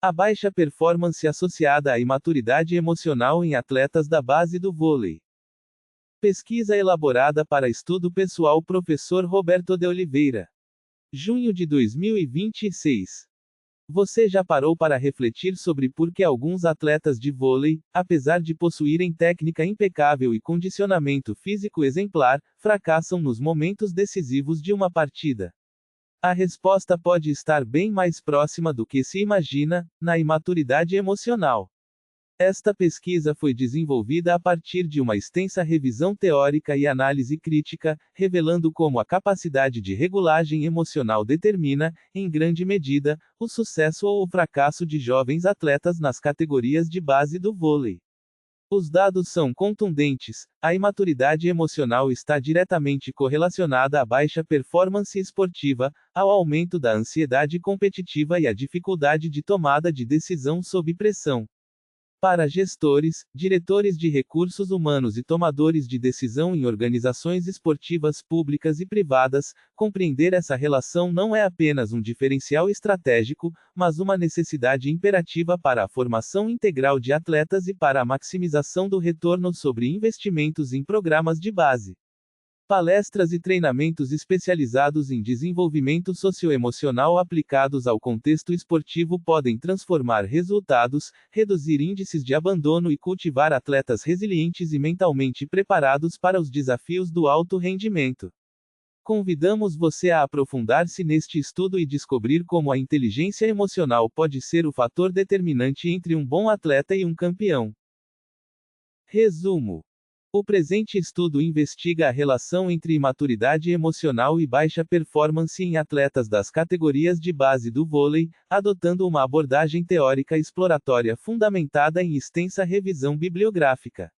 A baixa performance associada à imaturidade emocional em atletas da base do vôlei. Pesquisa elaborada para estudo pessoal Professor Roberto de Oliveira. Junho de 2026. Você já parou para refletir sobre por que alguns atletas de vôlei, apesar de possuírem técnica impecável e condicionamento físico exemplar, fracassam nos momentos decisivos de uma partida? A resposta pode estar bem mais próxima do que se imagina, na imaturidade emocional. Esta pesquisa foi desenvolvida a partir de uma extensa revisão teórica e análise crítica, revelando como a capacidade de regulagem emocional determina, em grande medida, o sucesso ou o fracasso de jovens atletas nas categorias de base do vôlei. Os dados são contundentes: a imaturidade emocional está diretamente correlacionada à baixa performance esportiva, ao aumento da ansiedade competitiva e à dificuldade de tomada de decisão sob pressão. Para gestores, diretores de recursos humanos e tomadores de decisão em organizações esportivas públicas e privadas, compreender essa relação não é apenas um diferencial estratégico, mas uma necessidade imperativa para a formação integral de atletas e para a maximização do retorno sobre investimentos em programas de base. Palestras e treinamentos especializados em desenvolvimento socioemocional aplicados ao contexto esportivo podem transformar resultados, reduzir índices de abandono e cultivar atletas resilientes e mentalmente preparados para os desafios do alto rendimento. Convidamos você a aprofundar-se neste estudo e descobrir como a inteligência emocional pode ser o fator determinante entre um bom atleta e um campeão. Resumo: o presente estudo investiga a relação entre imaturidade emocional e baixa performance em atletas das categorias de base do vôlei, adotando uma abordagem teórica exploratória fundamentada em extensa revisão bibliográfica.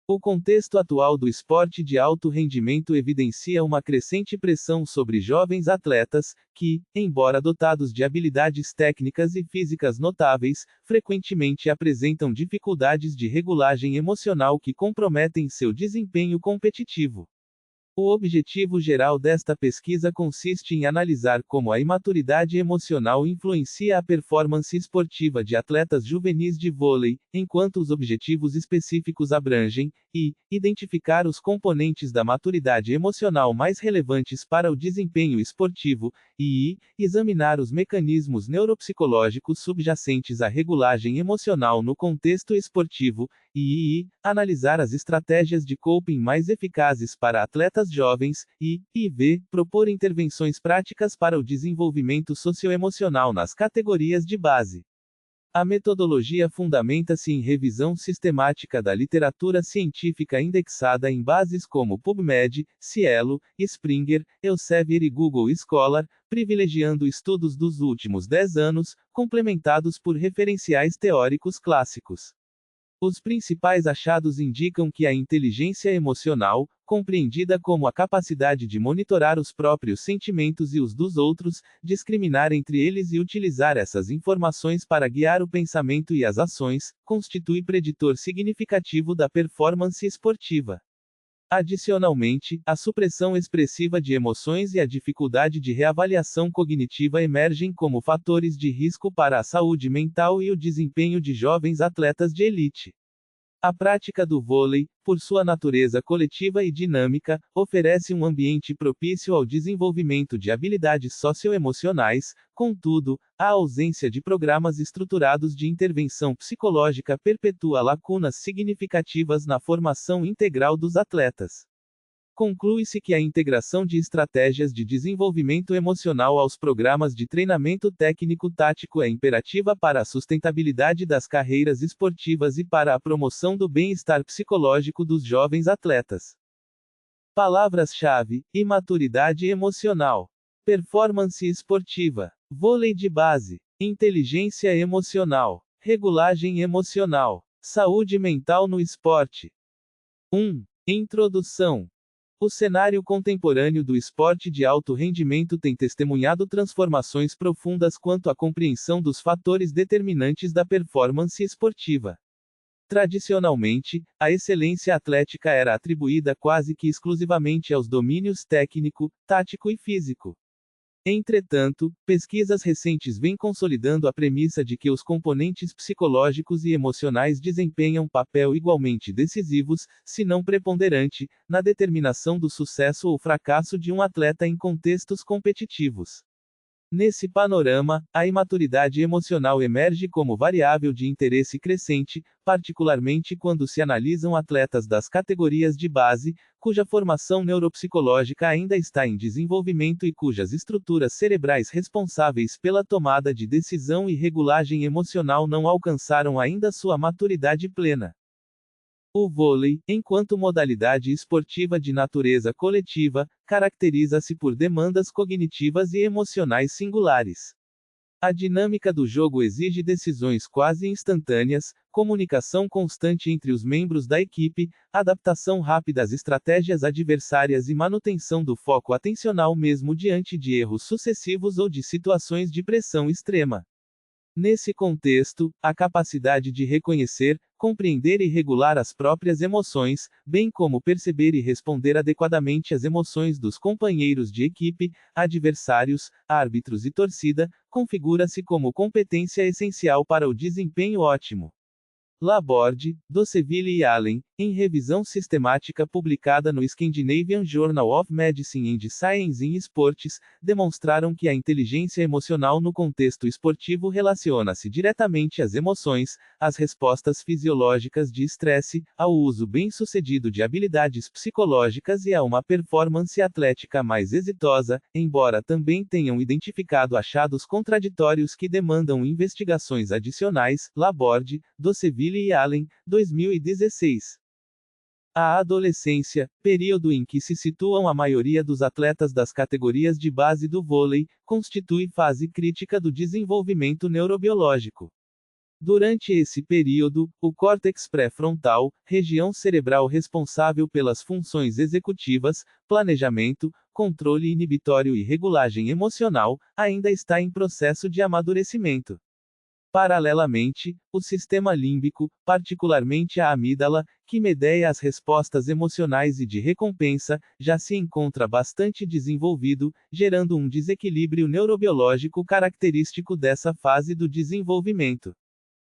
O contexto atual do esporte de alto rendimento evidencia uma crescente pressão sobre jovens atletas, que, embora dotados de habilidades técnicas e físicas notáveis, frequentemente apresentam dificuldades de regulagem emocional que comprometem seu desempenho competitivo. O objetivo geral desta pesquisa consiste em analisar como a imaturidade emocional influencia a performance esportiva de atletas juvenis de vôlei, enquanto os objetivos específicos abrangem, e, identificar os componentes da maturidade emocional mais relevantes para o desempenho esportivo, e, examinar os mecanismos neuropsicológicos subjacentes à regulagem emocional no contexto esportivo, e, analisar as estratégias de coping mais eficazes para atletas jovens, e, propor intervenções práticas para o desenvolvimento socioemocional nas categorias de base. A metodologia fundamenta-se em revisão sistemática da literatura científica indexada em bases como PubMed, Cielo, Springer, Elsevier e Google Scholar, privilegiando estudos dos últimos 10 anos, complementados por referenciais teóricos clássicos. Os principais achados indicam que a inteligência emocional, compreendida como a capacidade de monitorar os próprios sentimentos e os dos outros, discriminar entre eles e utilizar essas informações para guiar o pensamento e as ações, constitui preditor significativo da performance esportiva. Adicionalmente, a supressão expressiva de emoções e a dificuldade de reavaliação cognitiva emergem como fatores de risco para a saúde mental e o desempenho de jovens atletas de elite. A prática do vôlei, por sua natureza coletiva e dinâmica, oferece um ambiente propício ao desenvolvimento de habilidades socioemocionais, contudo, a ausência de programas estruturados de intervenção psicológica perpetua lacunas significativas na formação integral dos atletas. Conclui-se que a integração de estratégias de desenvolvimento emocional aos programas de treinamento técnico-tático é imperativa para a sustentabilidade das carreiras esportivas e para a promoção do bem-estar psicológico dos jovens atletas. Palavras-chave: imaturidade emocional, performance esportiva, vôlei de base, inteligência emocional, regulagem emocional, saúde mental no esporte. 1. Introdução. O cenário contemporâneo do esporte de alto rendimento tem testemunhado transformações profundas quanto à compreensão dos fatores determinantes da performance esportiva. Tradicionalmente, a excelência atlética era atribuída quase que exclusivamente aos domínios técnico, tático e físico. Entretanto, pesquisas recentes vêm consolidando a premissa de que os componentes psicológicos e emocionais desempenham papel igualmente decisivos, se não preponderante, na determinação do sucesso ou fracasso de um atleta em contextos competitivos. Nesse panorama, a imaturidade emocional emerge como variável de interesse crescente, particularmente quando se analisam atletas das categorias de base, cuja formação neuropsicológica ainda está em desenvolvimento e cujas estruturas cerebrais responsáveis pela tomada de decisão e regulagem emocional não alcançaram ainda sua maturidade plena. O vôlei, enquanto modalidade esportiva de natureza coletiva, caracteriza-se por demandas cognitivas e emocionais singulares. A dinâmica do jogo exige decisões quase instantâneas, comunicação constante entre os membros da equipe, adaptação rápida às estratégias adversárias e manutenção do foco atencional mesmo diante de erros sucessivos ou de situações de pressão extrema. Nesse contexto, a capacidade de reconhecer, compreender e regular as próprias emoções, bem como perceber e responder adequadamente às emoções dos companheiros de equipe, adversários, árbitros e torcida, configura-se como competência essencial para o desempenho ótimo. Laborde, Dosseville e Allen, em revisão sistemática publicada no Scandinavian Journal of Medicine and Science in Sports, demonstraram que a inteligência emocional no contexto esportivo relaciona-se diretamente às emoções, às respostas fisiológicas de estresse, ao uso bem-sucedido de habilidades psicológicas e a uma performance atlética mais exitosa, embora também tenham identificado achados contraditórios que demandam investigações adicionais. Laborde, Dosseville e Allen, 2016. A adolescência, período em que se situam a maioria dos atletas das categorias de base do vôlei, constitui fase crítica do desenvolvimento neurobiológico. Durante esse período, o córtex pré-frontal, região cerebral responsável pelas funções executivas, planejamento, controle inibitório e regulagem emocional, ainda está em processo de amadurecimento. Paralelamente, o sistema límbico, particularmente a amígdala, que medeia as respostas emocionais e de recompensa, já se encontra bastante desenvolvido, gerando um desequilíbrio neurobiológico característico dessa fase do desenvolvimento.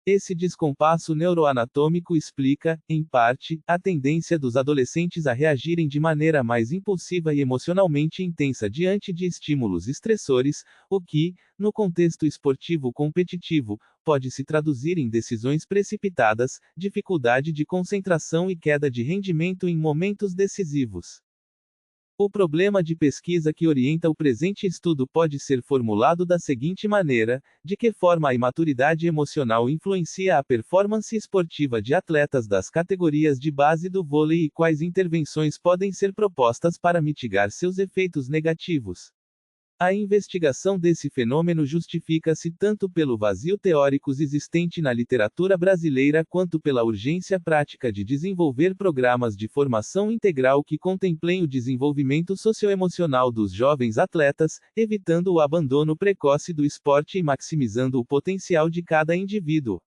Esse descompasso neuroanatômico explica, em parte, a tendência dos adolescentes a reagirem de maneira mais impulsiva e emocionalmente intensa diante de estímulos estressores, o que, no contexto esportivo competitivo, pode se traduzir em decisões precipitadas, dificuldade de concentração e queda de rendimento em momentos decisivos. O problema de pesquisa que orienta o presente estudo pode ser formulado da seguinte maneira: de que forma a imaturidade emocional influencia a performance esportiva de atletas das categorias de base do vôlei e quais intervenções podem ser propostas para mitigar seus efeitos negativos? A investigação desse fenômeno justifica-se tanto pelo vazio teórico existente na literatura brasileira quanto pela urgência prática de desenvolver programas de formação integral que contemplem o desenvolvimento socioemocional dos jovens atletas, evitando o abandono precoce do esporte e maximizando o potencial de cada indivíduo.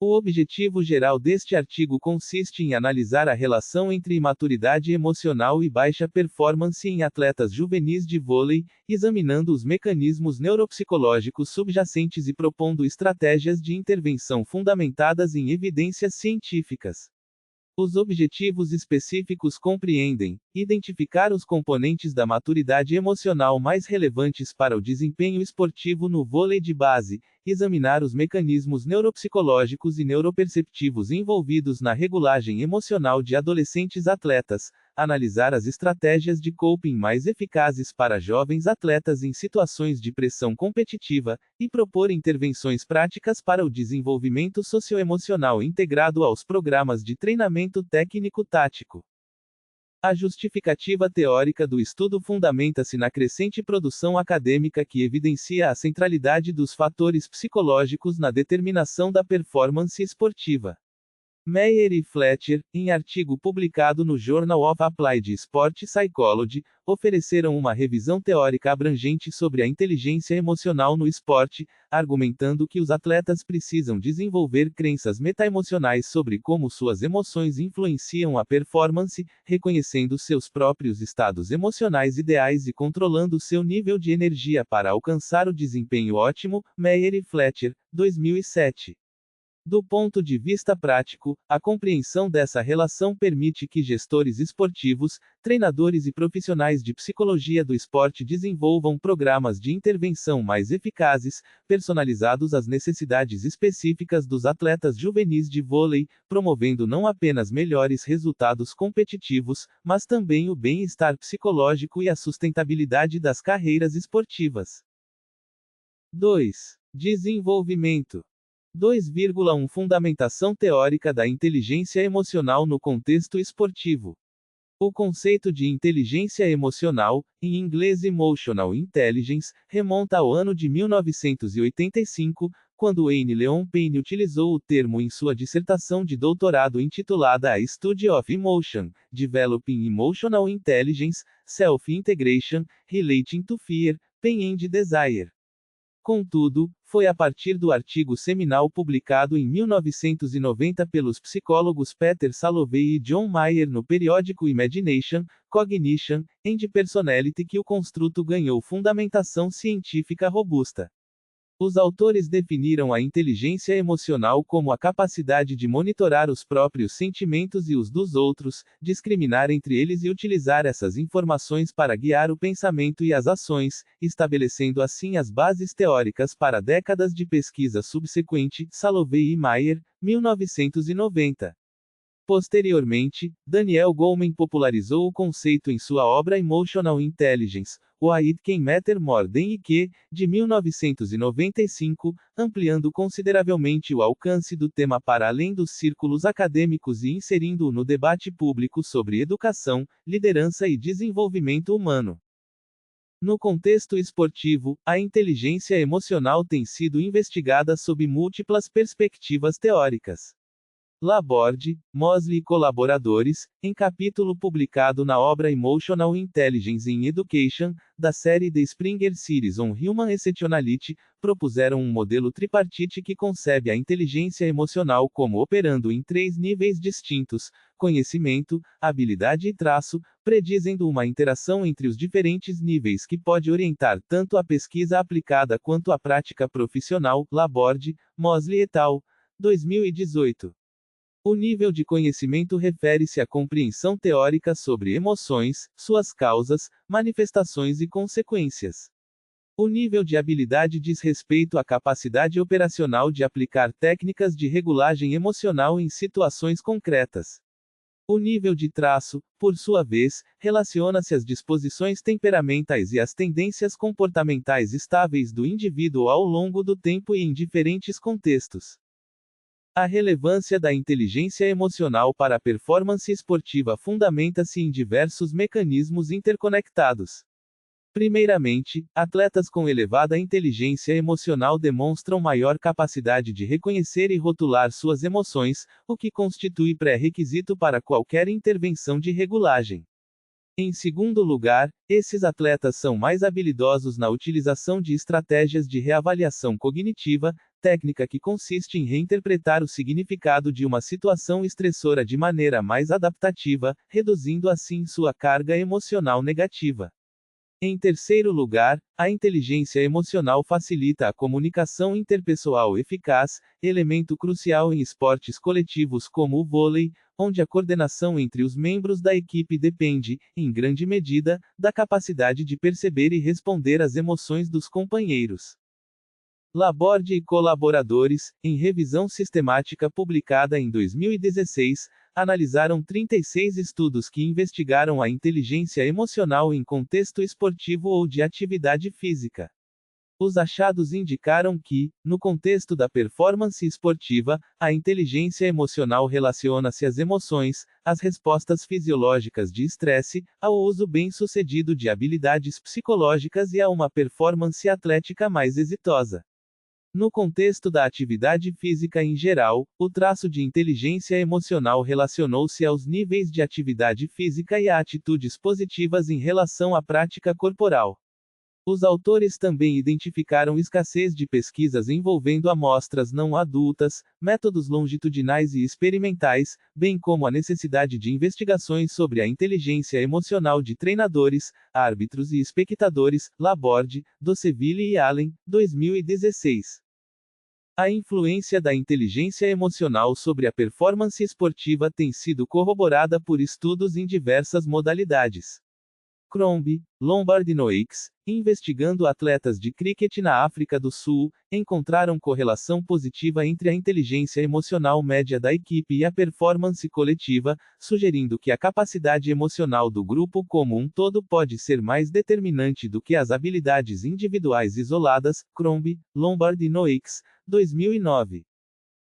O objetivo geral deste artigo consiste em analisar a relação entre imaturidade emocional e baixa performance em atletas juvenis de vôlei, examinando os mecanismos neuropsicológicos subjacentes e propondo estratégias de intervenção fundamentadas em evidências científicas. Os objetivos específicos compreendem: identificar os componentes da maturidade emocional mais relevantes para o desempenho esportivo no vôlei de base, examinar os mecanismos neuropsicológicos e neuroperceptivos envolvidos na regulagem emocional de adolescentes atletas, analisar as estratégias de coping mais eficazes para jovens atletas em situações de pressão competitiva, e propor intervenções práticas para o desenvolvimento socioemocional integrado aos programas de treinamento técnico-tático. A justificativa teórica do estudo fundamenta-se na crescente produção acadêmica que evidencia a centralidade dos fatores psicológicos na determinação da performance esportiva. Meyer e Fletcher, em artigo publicado no Journal of Applied Sport Psychology, ofereceram uma revisão teórica abrangente sobre a inteligência emocional no esporte, argumentando que os atletas precisam desenvolver crenças metaemocionais sobre como suas emoções influenciam a performance, reconhecendo seus próprios estados emocionais ideais e controlando seu nível de energia para alcançar o desempenho ótimo. Meyer e Fletcher, 2007. Do ponto de vista prático, a compreensão dessa relação permite que gestores esportivos, treinadores e profissionais de psicologia do esporte desenvolvam programas de intervenção mais eficazes, personalizados às necessidades específicas dos atletas juvenis de vôlei, promovendo não apenas melhores resultados competitivos, mas também o bem-estar psicológico e a sustentabilidade das carreiras esportivas. 2. Desenvolvimento. 2,1 Fundamentação teórica da inteligência emocional no contexto esportivo. O conceito de inteligência emocional, em inglês Emotional Intelligence, remonta ao ano de 1985, quando Wayne Leon Payne utilizou o termo em sua dissertação de doutorado intitulada A Study of Emotion, Developing Emotional Intelligence, Self-Integration, Relating to Fear, Pain and Desire. Contudo, foi a partir do artigo seminal publicado em 1990 pelos psicólogos Peter Salovey e John Mayer no periódico Imagination, Cognition, and Personality que o construto ganhou fundamentação científica robusta. Os autores definiram a inteligência emocional como a capacidade de monitorar os próprios sentimentos e os dos outros, discriminar entre eles e utilizar essas informações para guiar o pensamento e as ações, estabelecendo assim as bases teóricas para décadas de pesquisa subsequente. Salovey e Mayer, 1990. Posteriormente, Daniel Goleman popularizou o conceito em sua obra Emotional Intelligence, Why It Can Matter More Than IQ, de 1995, ampliando consideravelmente o alcance do tema para além dos círculos acadêmicos e inserindo-o no debate público sobre educação, liderança e desenvolvimento humano. No contexto esportivo, a inteligência emocional tem sido investigada sob múltiplas perspectivas teóricas. Laborde, Mosley e colaboradores, em capítulo publicado na obra Emotional Intelligence in Education, da série The Springer Series on Human Exceptionality, propuseram um modelo tripartite que concebe a inteligência emocional como operando em 3 níveis distintos: conhecimento, habilidade e traço, predizendo uma interação entre os diferentes níveis que pode orientar tanto a pesquisa aplicada quanto a prática profissional. Laborde, Mosley et al., 2018. O nível de conhecimento refere-se à compreensão teórica sobre emoções, suas causas, manifestações e consequências. O nível de habilidade diz respeito à capacidade operacional de aplicar técnicas de regulagem emocional em situações concretas. O nível de traço, por sua vez, relaciona-se às disposições temperamentais e às tendências comportamentais estáveis do indivíduo ao longo do tempo e em diferentes contextos. A relevância da inteligência emocional para a performance esportiva fundamenta-se em diversos mecanismos interconectados. Primeiramente, atletas com elevada inteligência emocional demonstram maior capacidade de reconhecer e rotular suas emoções, o que constitui pré-requisito para qualquer intervenção de regulagem. Em segundo lugar, esses atletas são mais habilidosos na utilização de estratégias de reavaliação cognitiva, técnica que consiste em reinterpretar o significado de uma situação estressora de maneira mais adaptativa, reduzindo assim sua carga emocional negativa. Em terceiro lugar, a inteligência emocional facilita a comunicação interpessoal eficaz, elemento crucial em esportes coletivos como o vôlei, onde a coordenação entre os membros da equipe depende, em grande medida, da capacidade de perceber e responder às emoções dos companheiros. Laborde e colaboradores, em revisão sistemática publicada em 2016, analisaram 36 estudos que investigaram a inteligência emocional em contexto esportivo ou de atividade física. Os achados indicaram que, no contexto da performance esportiva, a inteligência emocional relaciona-se às emoções, às respostas fisiológicas de estresse, ao uso bem-sucedido de habilidades psicológicas e a uma performance atlética mais exitosa. No contexto da atividade física em geral, o traço de inteligência emocional relacionou-se aos níveis de atividade física e a atitudes positivas em relação à prática corporal. Os autores também identificaram escassez de pesquisas envolvendo amostras não adultas, métodos longitudinais e experimentais, bem como a necessidade de investigações sobre a inteligência emocional de treinadores, árbitros e espectadores. Laborde, Doceville e Allen, 2016. A influência da inteligência emocional sobre a performance esportiva tem sido corroborada por estudos em diversas modalidades. Crombie, Lombard e Noakes, investigando atletas de cricket na África do Sul, encontraram correlação positiva entre a inteligência emocional média da equipe e a performance coletiva, sugerindo que a capacidade emocional do grupo como um todo pode ser mais determinante do que as habilidades individuais isoladas. Crombie, Lombard e Noakes, 2009.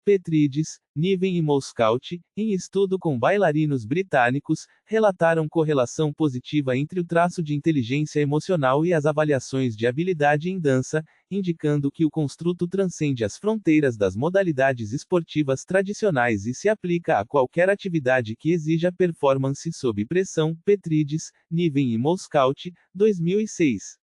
Petridis, Niven e Moscout, em estudo com bailarinos britânicos, relataram correlação positiva entre o traço de inteligência emocional e as avaliações de habilidade em dança, indicando que o construto transcende as fronteiras das modalidades esportivas tradicionais e se aplica a qualquer atividade que exija performance sob pressão. Petridis, Niven e Moscout, 2006.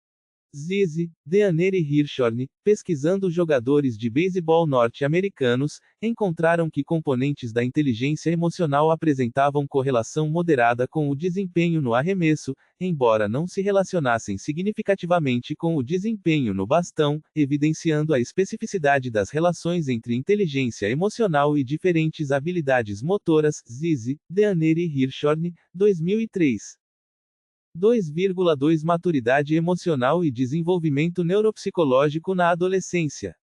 Zizi, Deaner e Hirschhorn, pesquisando jogadores de beisebol norte-americanos, encontraram que componentes da inteligência emocional apresentavam correlação moderada com o desempenho no arremesso, embora não se relacionassem significativamente com o desempenho no bastão, evidenciando a especificidade das relações entre inteligência emocional e diferentes habilidades motoras. Zizi, Deaner e Hirschhorn, 2003. 2,2 Maturidade emocional e desenvolvimento neuropsicológico na adolescência.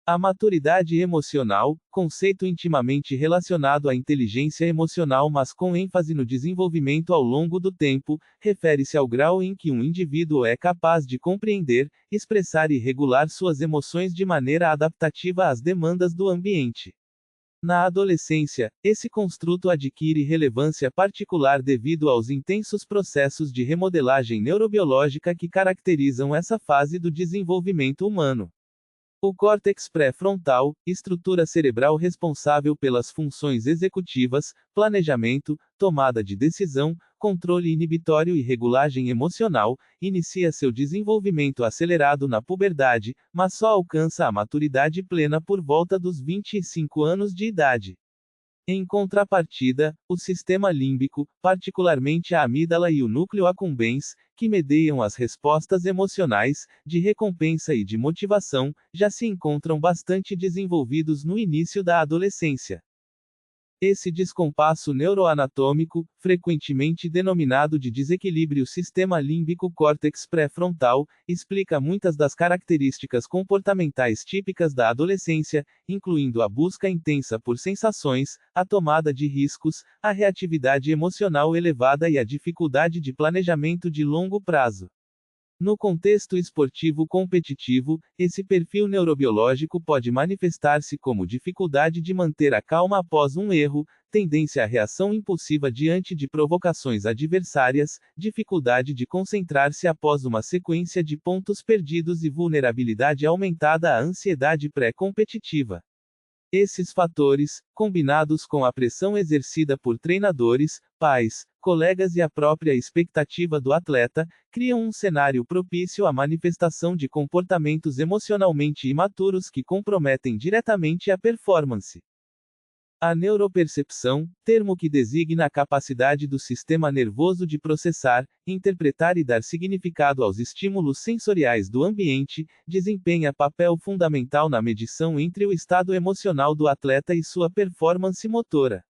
A maturidade emocional, conceito intimamente relacionado à inteligência emocional mas com ênfase no desenvolvimento ao longo do tempo, refere-se ao grau em que um indivíduo é capaz de compreender, expressar e regular suas emoções de maneira adaptativa às demandas do ambiente. Na adolescência, esse construto adquire relevância particular devido aos intensos processos de remodelagem neurobiológica que caracterizam essa fase do desenvolvimento humano. O córtex pré-frontal, estrutura cerebral responsável pelas funções executivas, planejamento, tomada de decisão, controle inibitório e regulagem emocional, inicia seu desenvolvimento acelerado na puberdade, mas só alcança a maturidade plena por volta dos 25 anos de idade. Em contrapartida, o sistema límbico, particularmente a amígdala e o núcleo accumbens, que mediam as respostas emocionais, de recompensa e de motivação, já se encontram bastante desenvolvidos no início da adolescência. Esse descompasso neuroanatômico, frequentemente denominado de desequilíbrio sistema límbico-córtex pré-frontal, explica muitas das características comportamentais típicas da adolescência, incluindo a busca intensa por sensações, a tomada de riscos, a reatividade emocional elevada e a dificuldade de planejamento de longo prazo. No contexto esportivo competitivo, esse perfil neurobiológico pode manifestar-se como dificuldade de manter a calma após um erro, tendência à reação impulsiva diante de provocações adversárias, dificuldade de concentrar-se após uma sequência de pontos perdidos e vulnerabilidade aumentada à ansiedade pré-competitiva. Esses fatores, combinados com a pressão exercida por treinadores, pais, colegas e a própria expectativa do atleta, criam um cenário propício à manifestação de comportamentos emocionalmente imaturos que comprometem diretamente a performance. A neuropercepção, termo que designa a capacidade do sistema nervoso de processar, interpretar e dar significado aos estímulos sensoriais do ambiente, desempenha papel fundamental na medição entre o estado emocional do atleta e sua performance motora.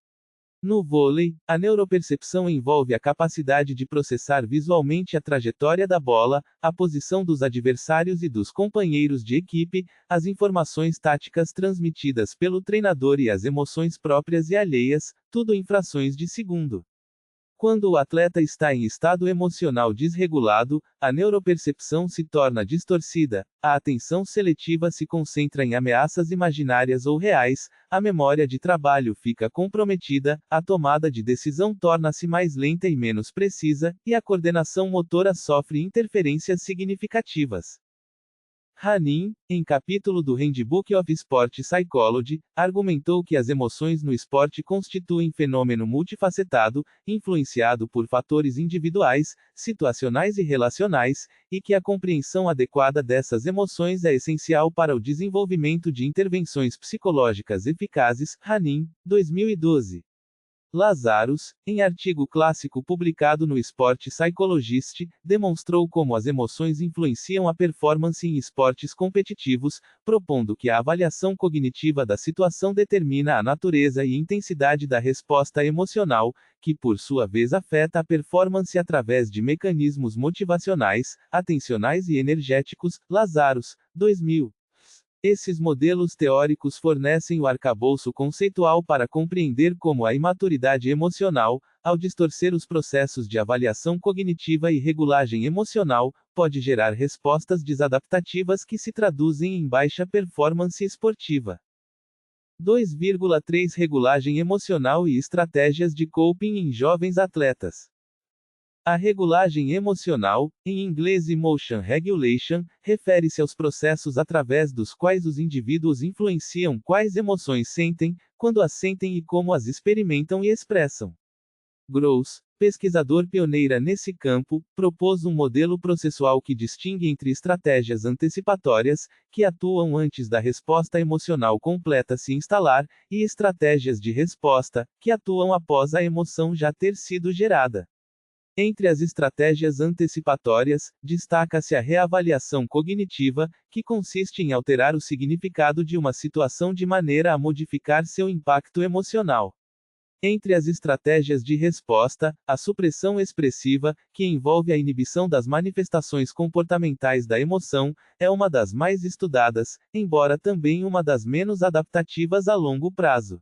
No vôlei, a neuropercepção envolve a capacidade de processar visualmente a trajetória da bola, a posição dos adversários e dos companheiros de equipe, as informações táticas transmitidas pelo treinador e as emoções próprias e alheias, tudo em frações de segundo. Quando o atleta está em estado emocional desregulado, a neuropercepção se torna distorcida, a atenção seletiva se concentra em ameaças imaginárias ou reais, a memória de trabalho fica comprometida, a tomada de decisão torna-se mais lenta e menos precisa, e a coordenação motora sofre interferências significativas. Hanin, em capítulo do Handbook of Sport Psychology, argumentou que as emoções no esporte constituem fenômeno multifacetado, influenciado por fatores individuais, situacionais e relacionais, e que a compreensão adequada dessas emoções é essencial para o desenvolvimento de intervenções psicológicas eficazes. Hanin, 2012. Lazarus, em artigo clássico publicado no Sport Psychologist, demonstrou como as emoções influenciam a performance em esportes competitivos, propondo que a avaliação cognitiva da situação determina a natureza e intensidade da resposta emocional, que por sua vez afeta a performance através de mecanismos motivacionais, atencionais e energéticos. Lazarus, 2000. Esses modelos teóricos fornecem o arcabouço conceitual para compreender como a imaturidade emocional, ao distorcer os processos de avaliação cognitiva e regulagem emocional, pode gerar respostas desadaptativas que se traduzem em baixa performance esportiva. 2,3 Regulagem emocional e estratégias de coping em jovens atletas. A regulagem emocional, em inglês Emotion Regulation, refere-se aos processos através dos quais os indivíduos influenciam quais emoções sentem, quando as sentem e como as experimentam e expressam. Gross, pesquisador pioneira nesse campo, propôs um modelo processual que distingue entre estratégias antecipatórias, que atuam antes da resposta emocional completa se instalar, e estratégias de resposta, que atuam após a emoção já ter sido gerada. Entre as estratégias antecipatórias, destaca-se a reavaliação cognitiva, que consiste em alterar o significado de uma situação de maneira a modificar seu impacto emocional. Entre as estratégias de resposta, a supressão expressiva, que envolve a inibição das manifestações comportamentais da emoção, é uma das mais estudadas, embora também uma das menos adaptativas a longo prazo.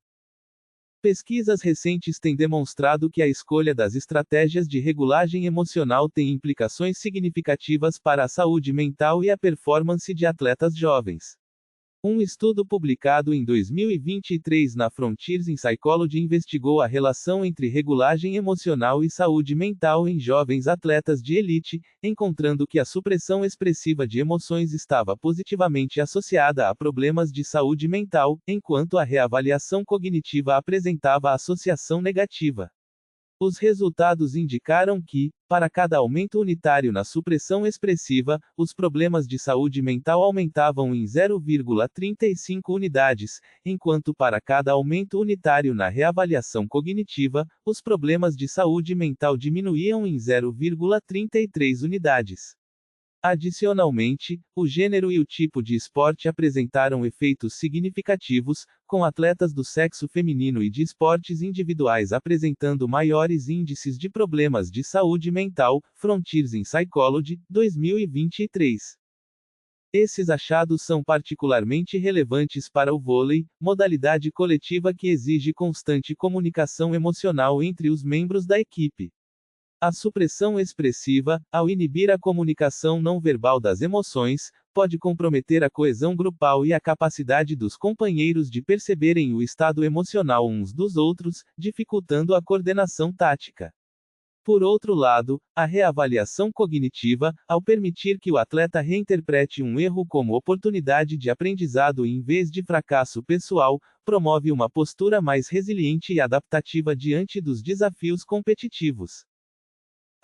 Pesquisas recentes têm demonstrado que a escolha das estratégias de regulagem emocional tem implicações significativas para a saúde mental e a performance de atletas jovens. Um estudo publicado em 2023 na Frontiers in Psychology investigou a relação entre regulagem emocional e saúde mental em jovens atletas de elite, encontrando que a supressão expressiva de emoções estava positivamente associada a problemas de saúde mental, enquanto a reavaliação cognitiva apresentava associação negativa. Os resultados indicaram que, para cada aumento unitário na supressão expressiva, os problemas de saúde mental aumentavam em 0,35 unidades, enquanto para cada aumento unitário na reavaliação cognitiva, os problemas de saúde mental diminuíam em 0,33 unidades. Adicionalmente, o gênero e o tipo de esporte apresentaram efeitos significativos, com atletas do sexo feminino e de esportes individuais apresentando maiores índices de problemas de saúde mental. Frontiers in Psychology, 2023. Esses achados são particularmente relevantes para o vôlei, modalidade coletiva que exige constante comunicação emocional entre os membros da equipe. A supressão expressiva, ao inibir a comunicação não verbal das emoções, pode comprometer a coesão grupal e a capacidade dos companheiros de perceberem o estado emocional uns dos outros, dificultando a coordenação tática. Por outro lado, a reavaliação cognitiva, ao permitir que o atleta reinterprete um erro como oportunidade de aprendizado em vez de fracasso pessoal, promove uma postura mais resiliente e adaptativa diante dos desafios competitivos.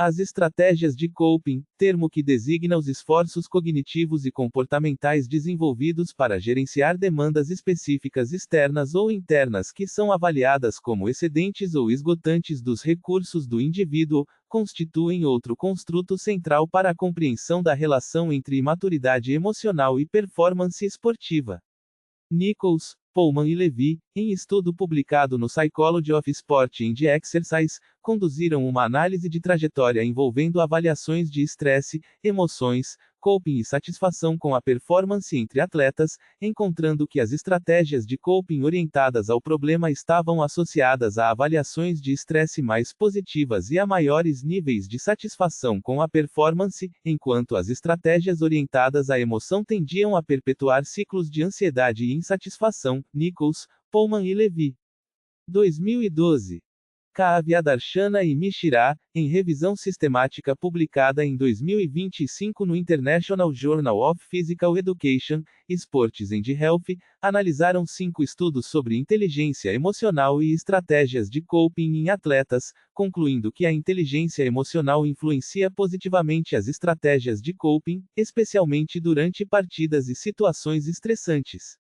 As estratégias de coping, termo que designa os esforços cognitivos e comportamentais desenvolvidos para gerenciar demandas específicas externas ou internas que são avaliadas como excedentes ou esgotantes dos recursos do indivíduo, constituem outro construto central para a compreensão da relação entre imaturidade emocional e performance esportiva. Nichols, Pullman e Levy, em estudo publicado no Psychology of Sport and Exercise, conduziram uma análise de trajetória envolvendo avaliações de estresse, emoções, coping e satisfação com a performance entre atletas, encontrando que as estratégias de coping orientadas ao problema estavam associadas a avaliações de estresse mais positivas e a maiores níveis de satisfação com a performance, enquanto as estratégias orientadas à emoção tendiam a perpetuar ciclos de ansiedade e insatisfação. Nichols, Pullman e Levy. 2012. Kaaviadarshana e Mishra, em revisão sistemática publicada em 2025 no International Journal of Physical Education, Sports and Health, analisaram 5 estudos sobre inteligência emocional e estratégias de coping em atletas, concluindo que a inteligência emocional influencia positivamente as estratégias de coping, especialmente durante partidas e situações estressantes.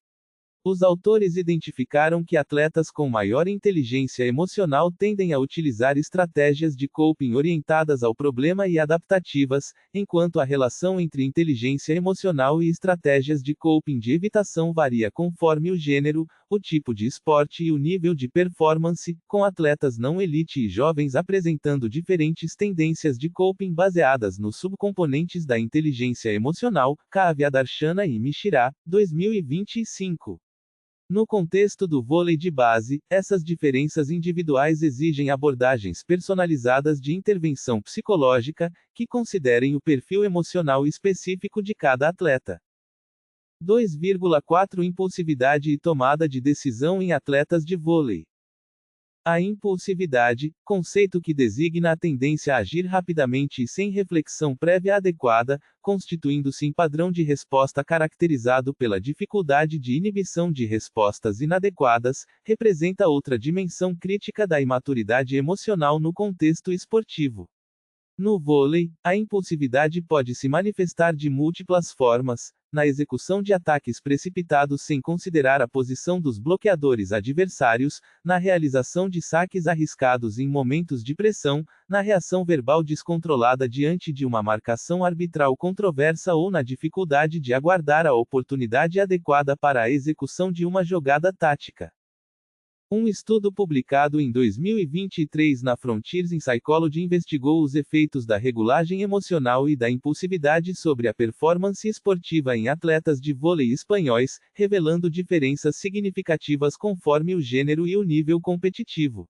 Os autores identificaram que atletas com maior inteligência emocional tendem a utilizar estratégias de coping orientadas ao problema e adaptativas, enquanto a relação entre inteligência emocional e estratégias de coping de evitação varia conforme o gênero, o tipo de esporte e o nível de performance, com atletas não elite e jovens apresentando diferentes tendências de coping baseadas nos subcomponentes da inteligência emocional. Kaaviadarshana e Mishra, 2025. No contexto do vôlei de base, essas diferenças individuais exigem abordagens personalizadas de intervenção psicológica, que considerem o perfil emocional específico de cada atleta. 2,4 Impulsividade e tomada de decisão em atletas de vôlei. A impulsividade, conceito que designa a tendência a agir rapidamente e sem reflexão prévia adequada, constituindo-se em padrão de resposta caracterizado pela dificuldade de inibição de respostas inadequadas, representa outra dimensão crítica da imaturidade emocional no contexto esportivo. No vôlei, a impulsividade pode se manifestar de múltiplas formas: na execução de ataques precipitados sem considerar a posição dos bloqueadores adversários, na realização de saques arriscados em momentos de pressão, na reação verbal descontrolada diante de uma marcação arbitral controversa ou na dificuldade de aguardar a oportunidade adequada para a execução de uma jogada tática. Um estudo publicado em 2023 na Frontiers in Psychology investigou os efeitos da regulagem emocional e da impulsividade sobre a performance esportiva em atletas de vôlei espanhóis, revelando diferenças significativas conforme o gênero e o nível competitivo.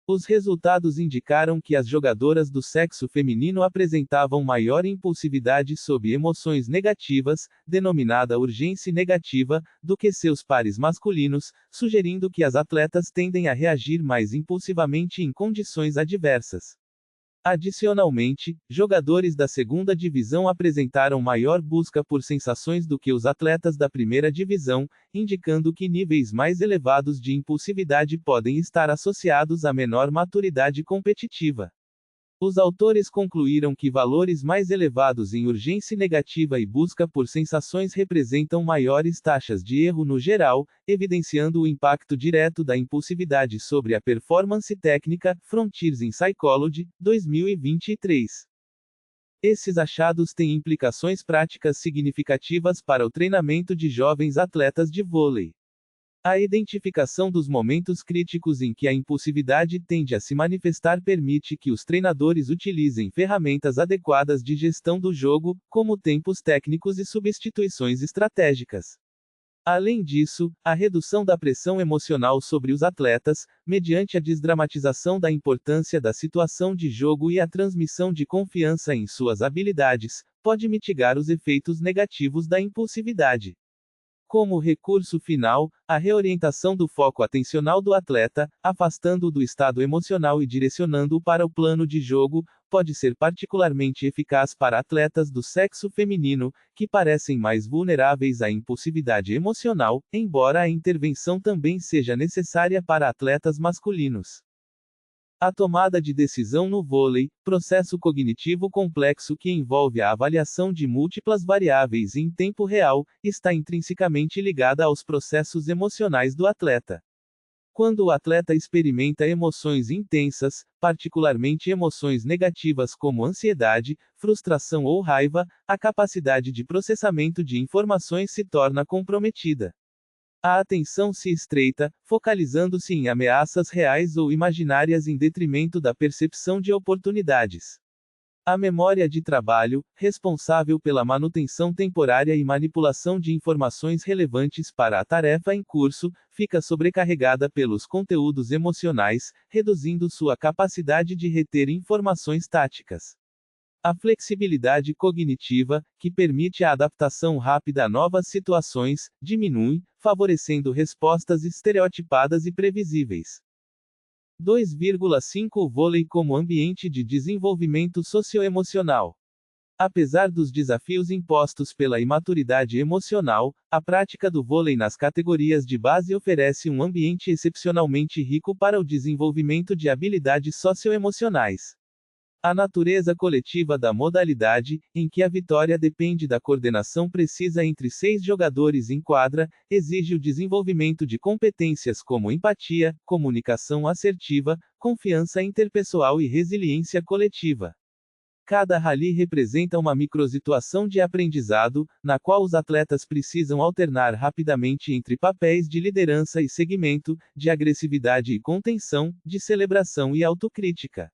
Os resultados indicaram que as jogadoras do sexo feminino apresentavam maior impulsividade sob emoções negativas, denominada urgência negativa, do que seus pares masculinos, sugerindo que as atletas tendem a reagir mais impulsivamente em condições adversas. Adicionalmente, jogadores da segunda divisão apresentaram maior busca por sensações do que os atletas da primeira divisão, indicando que níveis mais elevados de impulsividade podem estar associados a menor maturidade competitiva. Os autores concluíram que valores mais elevados em urgência negativa e busca por sensações representam maiores taxas de erro no geral, evidenciando o impacto direto da impulsividade sobre a performance técnica. Frontiers in Psychology, 2023. Esses achados têm implicações práticas significativas para o treinamento de jovens atletas de vôlei. A identificação dos momentos críticos em que a impulsividade tende a se manifestar permite que os treinadores utilizem ferramentas adequadas de gestão do jogo, como tempos técnicos e substituições estratégicas. Além disso, a redução da pressão emocional sobre os atletas, mediante a desdramatização da importância da situação de jogo e a transmissão de confiança em suas habilidades, pode mitigar os efeitos negativos da impulsividade. Como recurso final, a reorientação do foco atencional do atleta, afastando-o do estado emocional e direcionando-o para o plano de jogo, pode ser particularmente eficaz para atletas do sexo feminino, que parecem mais vulneráveis à impulsividade emocional, embora a intervenção também seja necessária para atletas masculinos. A tomada de decisão no vôlei, processo cognitivo complexo que envolve a avaliação de múltiplas variáveis em tempo real, está intrinsecamente ligada aos processos emocionais do atleta. Quando o atleta experimenta emoções intensas, particularmente emoções negativas como ansiedade, frustração ou raiva, a capacidade de processamento de informações se torna comprometida. A atenção se estreita, focalizando-se em ameaças reais ou imaginárias em detrimento da percepção de oportunidades. A memória de trabalho, responsável pela manutenção temporária e manipulação de informações relevantes para a tarefa em curso, fica sobrecarregada pelos conteúdos emocionais, reduzindo sua capacidade de reter informações táticas. A flexibilidade cognitiva, que permite a adaptação rápida a novas situações, diminui, favorecendo respostas estereotipadas e previsíveis. 2,5 O vôlei como ambiente de desenvolvimento socioemocional. Apesar dos desafios impostos pela imaturidade emocional, a prática do vôlei nas categorias de base oferece um ambiente excepcionalmente rico para o desenvolvimento de habilidades socioemocionais. A natureza coletiva da modalidade, em que a vitória depende da coordenação precisa entre 6 jogadores em quadra, exige o desenvolvimento de competências como empatia, comunicação assertiva, confiança interpessoal e resiliência coletiva. Cada rally representa uma microsituação de aprendizado, na qual os atletas precisam alternar rapidamente entre papéis de liderança e segmento, de agressividade e contenção, de celebração e autocrítica.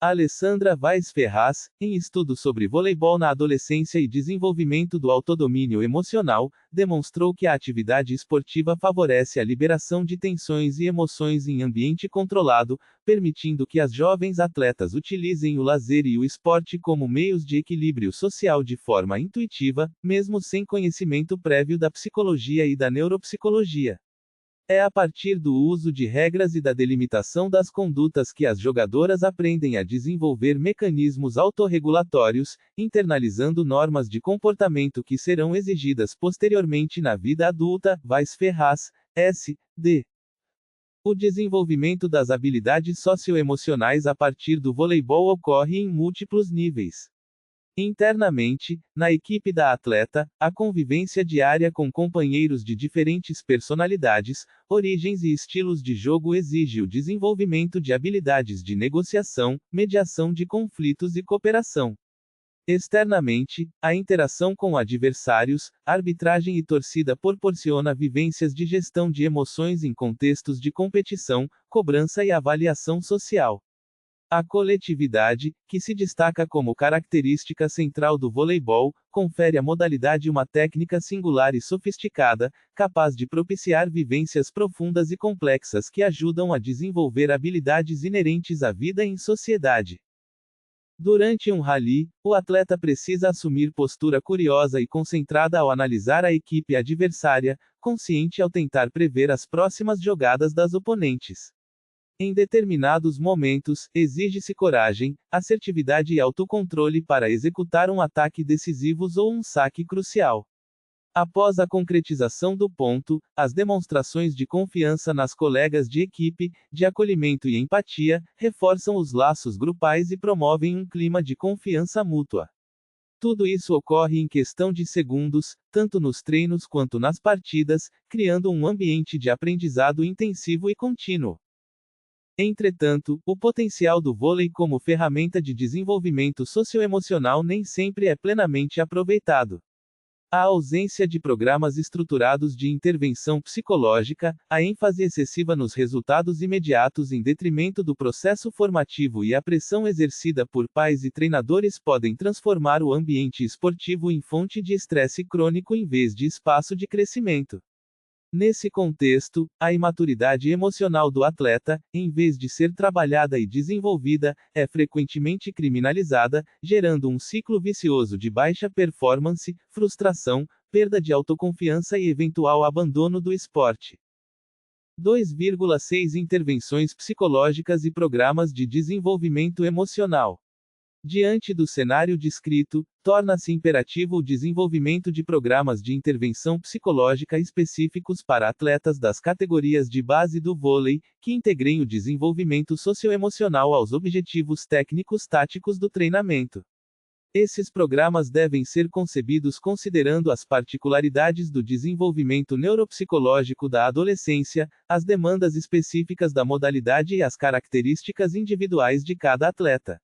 Alessandra Vaz Ferraz, em estudo sobre voleibol na adolescência e desenvolvimento do autodomínio emocional, demonstrou que a atividade esportiva favorece a liberação de tensões e emoções em ambiente controlado, permitindo que as jovens atletas utilizem o lazer e o esporte como meios de equilíbrio social de forma intuitiva, mesmo sem conhecimento prévio da psicologia e da neuropsicologia. É a partir do uso de regras e da delimitação das condutas que as jogadoras aprendem a desenvolver mecanismos autorregulatórios, internalizando normas de comportamento que serão exigidas posteriormente na vida adulta. Vaz Ferraz, S.D. O desenvolvimento das habilidades socioemocionais a partir do voleibol ocorre em múltiplos níveis. Internamente, na equipe da atleta, a convivência diária com companheiros de diferentes personalidades, origens e estilos de jogo exige o desenvolvimento de habilidades de negociação, mediação de conflitos e cooperação. Externamente, a interação com adversários, arbitragem e torcida proporciona vivências de gestão de emoções em contextos de competição, cobrança e avaliação social. A coletividade, que se destaca como característica central do voleibol, confere à modalidade uma técnica singular e sofisticada, capaz de propiciar vivências profundas e complexas que ajudam a desenvolver habilidades inerentes à vida em sociedade. Durante um rally, o atleta precisa assumir postura curiosa e concentrada ao analisar a equipe adversária, consciente ao tentar prever as próximas jogadas das oponentes. Em determinados momentos, exige-se coragem, assertividade e autocontrole para executar um ataque decisivo ou um saque crucial. Após a concretização do ponto, as demonstrações de confiança nas colegas de equipe, de acolhimento e empatia, reforçam os laços grupais e promovem um clima de confiança mútua. Tudo isso ocorre em questão de segundos, tanto nos treinos quanto nas partidas, criando um ambiente de aprendizado intensivo e contínuo. Entretanto, o potencial do vôlei como ferramenta de desenvolvimento socioemocional nem sempre é plenamente aproveitado. A ausência de programas estruturados de intervenção psicológica, a ênfase excessiva nos resultados imediatos em detrimento do processo formativo e a pressão exercida por pais e treinadores podem transformar o ambiente esportivo em fonte de estresse crônico em vez de espaço de crescimento. Nesse contexto, a imaturidade emocional do atleta, em vez de ser trabalhada e desenvolvida, é frequentemente criminalizada, gerando um ciclo vicioso de baixa performance, frustração, perda de autoconfiança e eventual abandono do esporte. 2,6 Intervenções psicológicas e programas de desenvolvimento emocional. Diante do cenário descrito, torna-se imperativo o desenvolvimento de programas de intervenção psicológica específicos para atletas das categorias de base do vôlei, que integrem o desenvolvimento socioemocional aos objetivos técnicos táticos do treinamento. Esses programas devem ser concebidos considerando as particularidades do desenvolvimento neuropsicológico da adolescência, as demandas específicas da modalidade e as características individuais de cada atleta.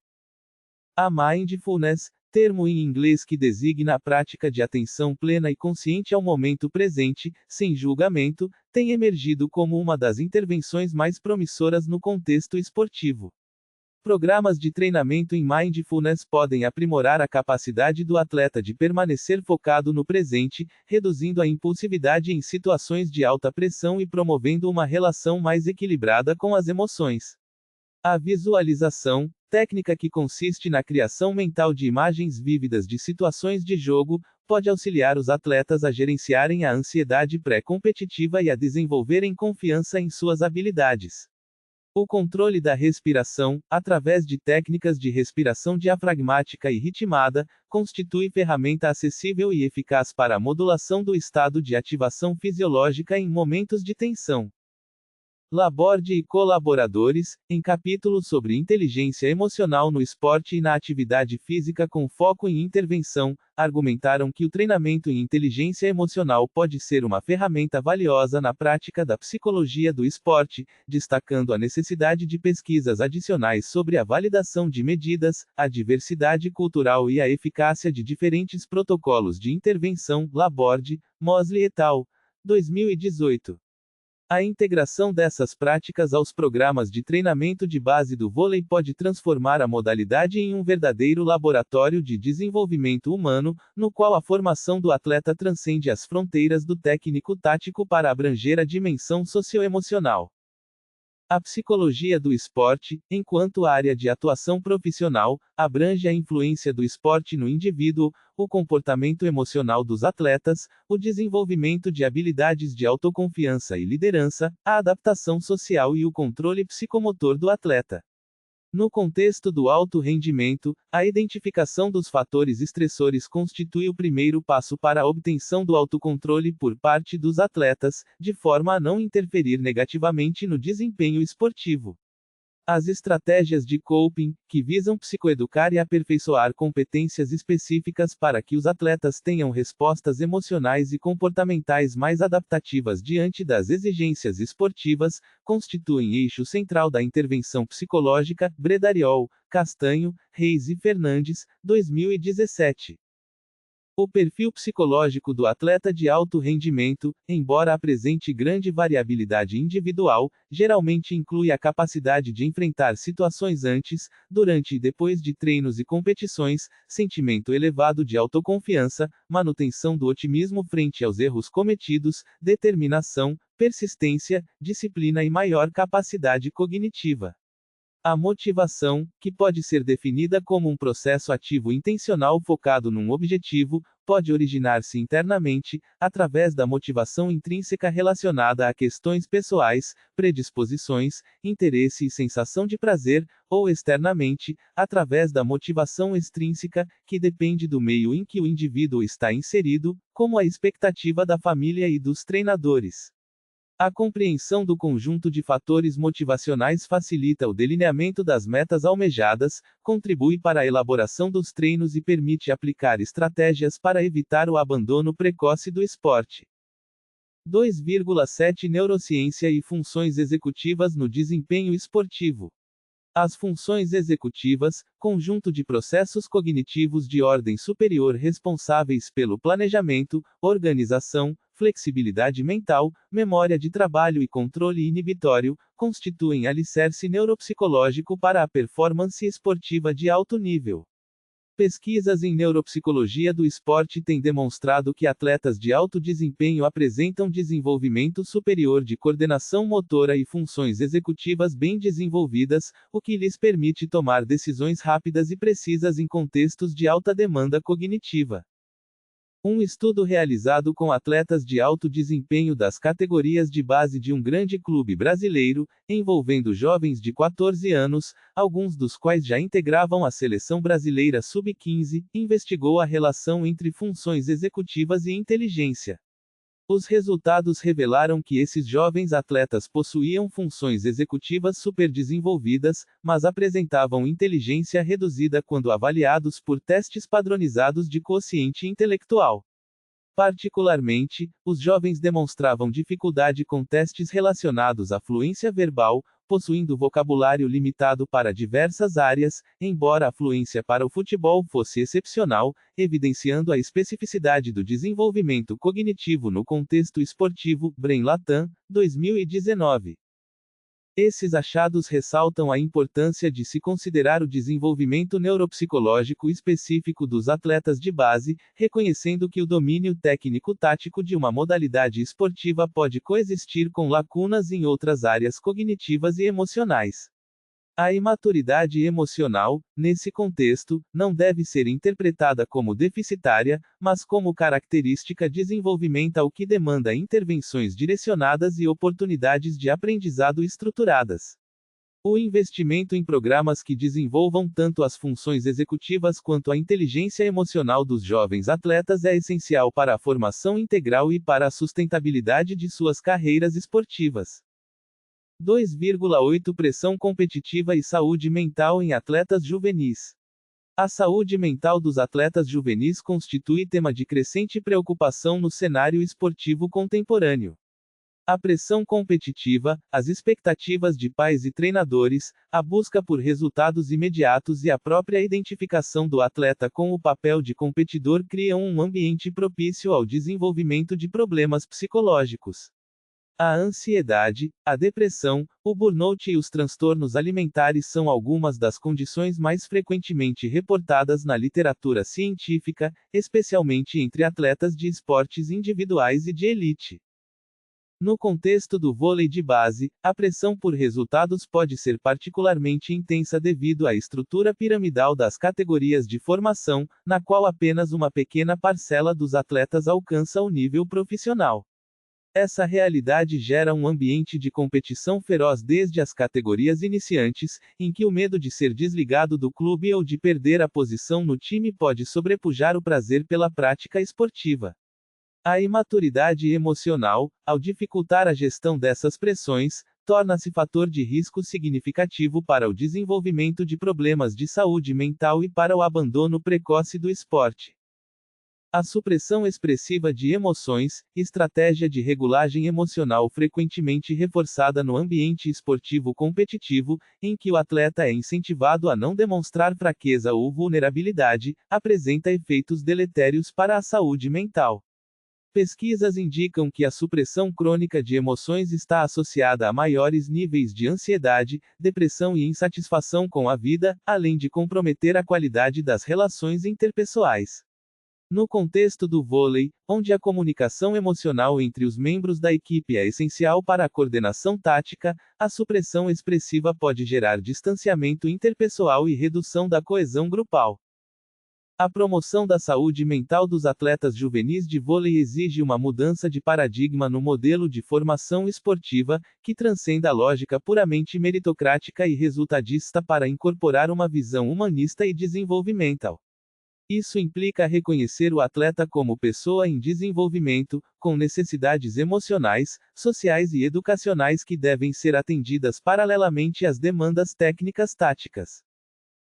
A mindfulness, termo em inglês que designa a prática de atenção plena e consciente ao momento presente, sem julgamento, tem emergido como uma das intervenções mais promissoras no contexto esportivo. Programas de treinamento em mindfulness podem aprimorar a capacidade do atleta de permanecer focado no presente, reduzindo a impulsividade em situações de alta pressão e promovendo uma relação mais equilibrada com as emoções. A visualização, técnica que consiste na criação mental de imagens vívidas de situações de jogo, pode auxiliar os atletas a gerenciarem a ansiedade pré-competitiva e a desenvolverem confiança em suas habilidades. O controle da respiração, através de técnicas de respiração diafragmática e ritmada, constitui ferramenta acessível e eficaz para a modulação do estado de ativação fisiológica em momentos de tensão. Laborde e colaboradores, em capítulo sobre inteligência emocional no esporte e na atividade física com foco em intervenção, argumentaram que o treinamento em inteligência emocional pode ser uma ferramenta valiosa na prática da psicologia do esporte, destacando a necessidade de pesquisas adicionais sobre a validação de medidas, a diversidade cultural e a eficácia de diferentes protocolos de intervenção. Laborde, Mosley et al. 2018. A integração dessas práticas aos programas de treinamento de base do vôlei pode transformar a modalidade em um verdadeiro laboratório de desenvolvimento humano, no qual a formação do atleta transcende as fronteiras do técnico-tático para abranger a dimensão socioemocional. A psicologia do esporte, enquanto área de atuação profissional, abrange a influência do esporte no indivíduo, o comportamento emocional dos atletas, o desenvolvimento de habilidades de autoconfiança e liderança, a adaptação social e o controle psicomotor do atleta. No contexto do alto rendimento, a identificação dos fatores estressores constitui o primeiro passo para a obtenção do autocontrole por parte dos atletas, de forma a não interferir negativamente no desempenho esportivo. As estratégias de coping, que visam psicoeducar e aperfeiçoar competências específicas para que os atletas tenham respostas emocionais e comportamentais mais adaptativas diante das exigências esportivas, constituem eixo central da intervenção psicológica. Bredariol, Castanho, Reis e Fernandes, 2017. O perfil psicológico do atleta de alto rendimento, embora apresente grande variabilidade individual, geralmente inclui a capacidade de enfrentar situações antes, durante e depois de treinos e competições, sentimento elevado de autoconfiança, manutenção do otimismo frente aos erros cometidos, determinação, persistência, disciplina e maior capacidade cognitiva. A motivação, que pode ser definida como um processo ativo intencional focado num objetivo, pode originar-se internamente, através da motivação intrínseca relacionada a questões pessoais, predisposições, interesse e sensação de prazer, ou externamente, através da motivação extrínseca, que depende do meio em que o indivíduo está inserido, como a expectativa da família e dos treinadores. A compreensão do conjunto de fatores motivacionais facilita o delineamento das metas almejadas, contribui para a elaboração dos treinos e permite aplicar estratégias para evitar o abandono precoce do esporte. 2,7 Neurociência e funções executivas no desempenho esportivo. As funções executivas, conjunto de processos cognitivos de ordem superior responsáveis pelo planejamento, organização, flexibilidade mental, memória de trabalho e controle inibitório, constituem alicerce neuropsicológico para a performance esportiva de alto nível. Pesquisas em neuropsicologia do esporte têm demonstrado que atletas de alto desempenho apresentam desenvolvimento superior de coordenação motora e funções executivas bem desenvolvidas, o que lhes permite tomar decisões rápidas e precisas em contextos de alta demanda cognitiva. Um estudo realizado com atletas de alto desempenho das categorias de base de um grande clube brasileiro, envolvendo jovens de 14 anos, alguns dos quais já integravam a seleção brasileira sub-15, investigou a relação entre funções executivas e inteligência. Os resultados revelaram que esses jovens atletas possuíam funções executivas superdesenvolvidas, mas apresentavam inteligência reduzida quando avaliados por testes padronizados de quociente intelectual. Particularmente, os jovens demonstravam dificuldade com testes relacionados à fluência verbal, possuindo vocabulário limitado para diversas áreas, embora a fluência para o futebol fosse excepcional, evidenciando a especificidade do desenvolvimento cognitivo no contexto esportivo. Brain-Latam, 2019. Esses achados ressaltam a importância de se considerar o desenvolvimento neuropsicológico específico dos atletas de base, reconhecendo que o domínio técnico-tático de uma modalidade esportiva pode coexistir com lacunas em outras áreas cognitivas e emocionais. A imaturidade emocional, nesse contexto, não deve ser interpretada como deficitária, mas como característica desenvolvimental que demanda intervenções direcionadas e oportunidades de aprendizado estruturadas. O investimento em programas que desenvolvam tanto as funções executivas quanto a inteligência emocional dos jovens atletas é essencial para a formação integral e para a sustentabilidade de suas carreiras esportivas. 2,8 Pressão competitiva e saúde mental em atletas juvenis. A saúde mental dos atletas juvenis constitui tema de crescente preocupação no cenário esportivo contemporâneo. A pressão competitiva, as expectativas de pais e treinadores, a busca por resultados imediatos e a própria identificação do atleta com o papel de competidor criam um ambiente propício ao desenvolvimento de problemas psicológicos. A ansiedade, a depressão, o burnout e os transtornos alimentares são algumas das condições mais frequentemente reportadas na literatura científica, especialmente entre atletas de esportes individuais e de elite. No contexto do vôlei de base, a pressão por resultados pode ser particularmente intensa devido à estrutura piramidal das categorias de formação, na qual apenas uma pequena parcela dos atletas alcança o nível profissional. Essa realidade gera um ambiente de competição feroz desde as categorias iniciantes, em que o medo de ser desligado do clube ou de perder a posição no time pode sobrepujar o prazer pela prática esportiva. A imaturidade emocional, ao dificultar a gestão dessas pressões, torna-se fator de risco significativo para o desenvolvimento de problemas de saúde mental e para o abandono precoce do esporte. A supressão expressiva de emoções, estratégia de regulagem emocional frequentemente reforçada no ambiente esportivo competitivo, em que o atleta é incentivado a não demonstrar fraqueza ou vulnerabilidade, apresenta efeitos deletérios para a saúde mental. Pesquisas indicam que a supressão crônica de emoções está associada a maiores níveis de ansiedade, depressão e insatisfação com a vida, além de comprometer a qualidade das relações interpessoais. No contexto do vôlei, onde a comunicação emocional entre os membros da equipe é essencial para a coordenação tática, a supressão expressiva pode gerar distanciamento interpessoal e redução da coesão grupal. A promoção da saúde mental dos atletas juvenis de vôlei exige uma mudança de paradigma no modelo de formação esportiva, que transcenda a lógica puramente meritocrática e resultadista para incorporar uma visão humanista e desenvolvimental. Isso implica reconhecer o atleta como pessoa em desenvolvimento, com necessidades emocionais, sociais e educacionais que devem ser atendidas paralelamente às demandas técnicas táticas.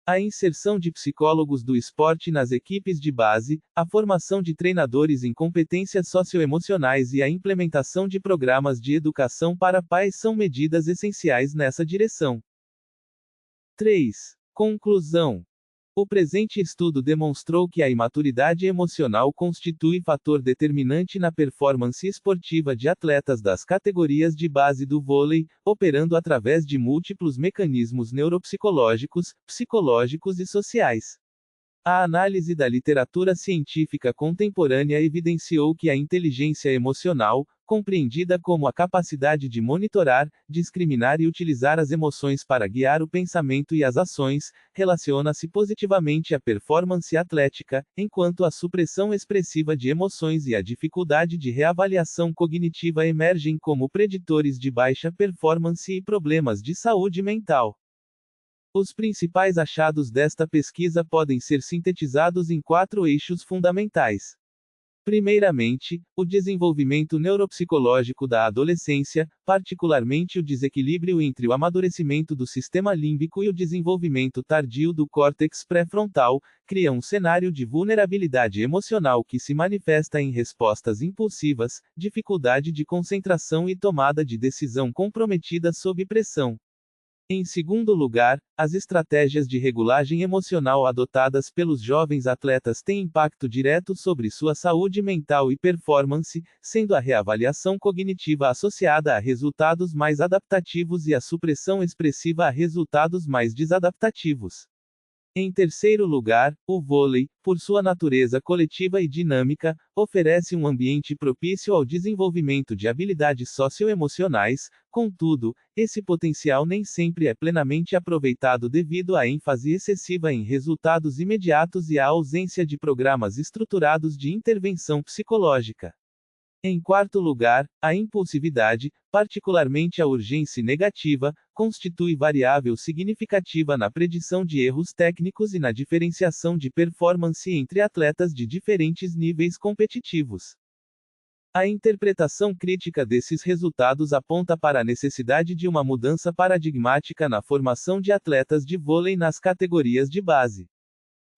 A inserção de psicólogos do esporte nas equipes de base, a formação de treinadores em competências socioemocionais e a implementação de programas de educação para pais são medidas essenciais nessa direção. 3. Conclusão. O presente estudo demonstrou que a imaturidade emocional constitui fator determinante na performance esportiva de atletas das categorias de base do vôlei, operando através de múltiplos mecanismos neuropsicológicos, psicológicos e sociais. A análise da literatura científica contemporânea evidenciou que a inteligência emocional, compreendida como a capacidade de monitorar, discriminar e utilizar as emoções para guiar o pensamento e as ações, relaciona-se positivamente à performance atlética, enquanto a supressão expressiva de emoções e a dificuldade de reavaliação cognitiva emergem como preditores de baixa performance e problemas de saúde mental. Os principais achados desta pesquisa podem ser sintetizados em 4 eixos fundamentais. Primeiramente, o desenvolvimento neuropsicológico da adolescência, particularmente o desequilíbrio entre o amadurecimento do sistema límbico e o desenvolvimento tardio do córtex pré-frontal, cria um cenário de vulnerabilidade emocional que se manifesta em respostas impulsivas, dificuldade de concentração e tomada de decisão comprometida sob pressão. Em segundo lugar, as estratégias de regulagem emocional adotadas pelos jovens atletas têm impacto direto sobre sua saúde mental e performance, sendo a reavaliação cognitiva associada a resultados mais adaptativos e a supressão expressiva a resultados mais desadaptativos. Em terceiro lugar, o vôlei, por sua natureza coletiva e dinâmica, oferece um ambiente propício ao desenvolvimento de habilidades socioemocionais, contudo, esse potencial nem sempre é plenamente aproveitado devido à ênfase excessiva em resultados imediatos e à ausência de programas estruturados de intervenção psicológica. Em quarto lugar, a impulsividade, particularmente a urgência negativa, constitui variável significativa na predição de erros técnicos e na diferenciação de performance entre atletas de diferentes níveis competitivos. A interpretação crítica desses resultados aponta para a necessidade de uma mudança paradigmática na formação de atletas de vôlei nas categorias de base.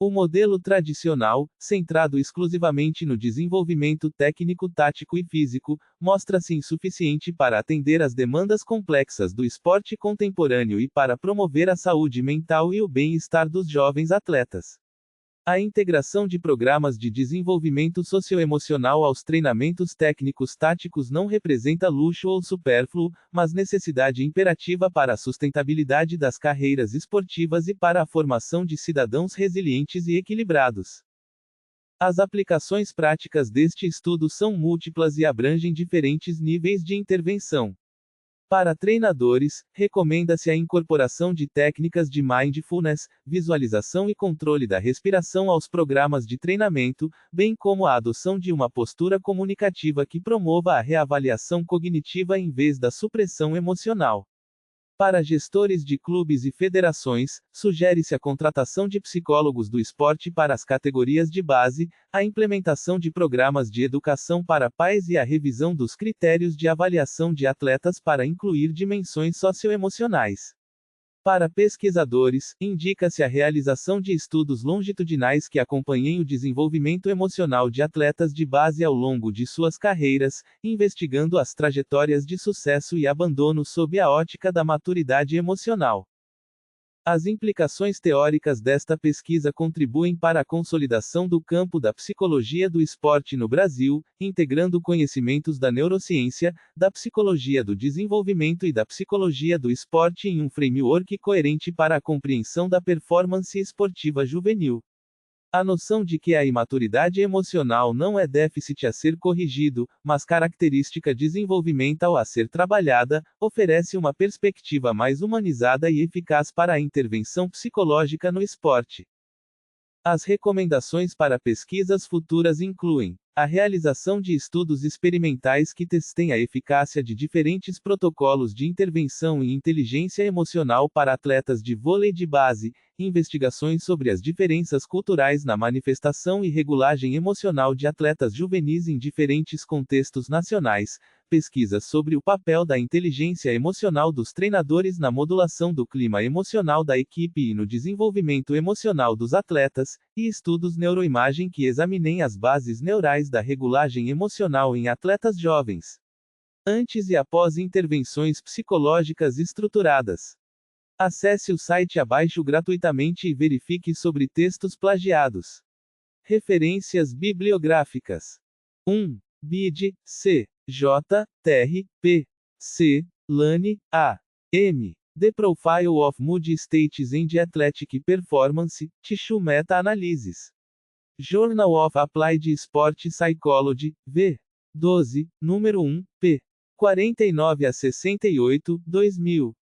O modelo tradicional, centrado exclusivamente no desenvolvimento técnico, tático e físico, mostra-se insuficiente para atender às demandas complexas do esporte contemporâneo e para promover a saúde mental e o bem-estar dos jovens atletas. A integração de programas de desenvolvimento socioemocional aos treinamentos técnicos táticos não representa luxo ou supérfluo, mas necessidade imperativa para a sustentabilidade das carreiras esportivas e para a formação de cidadãos resilientes e equilibrados. As aplicações práticas deste estudo são múltiplas e abrangem diferentes níveis de intervenção. Para treinadores, recomenda-se a incorporação de técnicas de mindfulness, visualização e controle da respiração aos programas de treinamento, bem como a adoção de uma postura comunicativa que promova a reavaliação cognitiva em vez da supressão emocional. Para gestores de clubes e federações, sugere-se a contratação de psicólogos do esporte para as categorias de base, a implementação de programas de educação para pais e a revisão dos critérios de avaliação de atletas para incluir dimensões socioemocionais. Para pesquisadores, indica-se a realização de estudos longitudinais que acompanhem o desenvolvimento emocional de atletas de base ao longo de suas carreiras, investigando as trajetórias de sucesso e abandono sob a ótica da maturidade emocional. As implicações teóricas desta pesquisa contribuem para a consolidação do campo da psicologia do esporte no Brasil, integrando conhecimentos da neurociência, da psicologia do desenvolvimento e da psicologia do esporte em um framework coerente para a compreensão da performance esportiva juvenil. A noção de que a imaturidade emocional não é déficit a ser corrigido, mas característica desenvolvimental a ser trabalhada, oferece uma perspectiva mais humanizada e eficaz para a intervenção psicológica no esporte. As recomendações para pesquisas futuras incluem a realização de estudos experimentais que testem a eficácia de diferentes protocolos de intervenção e inteligência emocional para atletas de vôlei de base, investigações sobre as diferenças culturais na manifestação e regulagem emocional de atletas juvenis em diferentes contextos nacionais, pesquisas sobre o papel da inteligência emocional dos treinadores na modulação do clima emocional da equipe e no desenvolvimento emocional dos atletas, e estudos neuroimagem que examinem as bases neurais da regulagem emocional em atletas jovens. Antes e após intervenções psicológicas estruturadas. Acesse o site abaixo gratuitamente e verifique sobre textos plagiados. Referências bibliográficas. 1. Bide, C. J. Terry, P. C. Lane, A. M. The Profile of Mood States and Athletic Performance, Tissue Meta-Analysis. Journal of Applied Sport Psychology, V. 12, número 1, p. 49 a 68, 2000.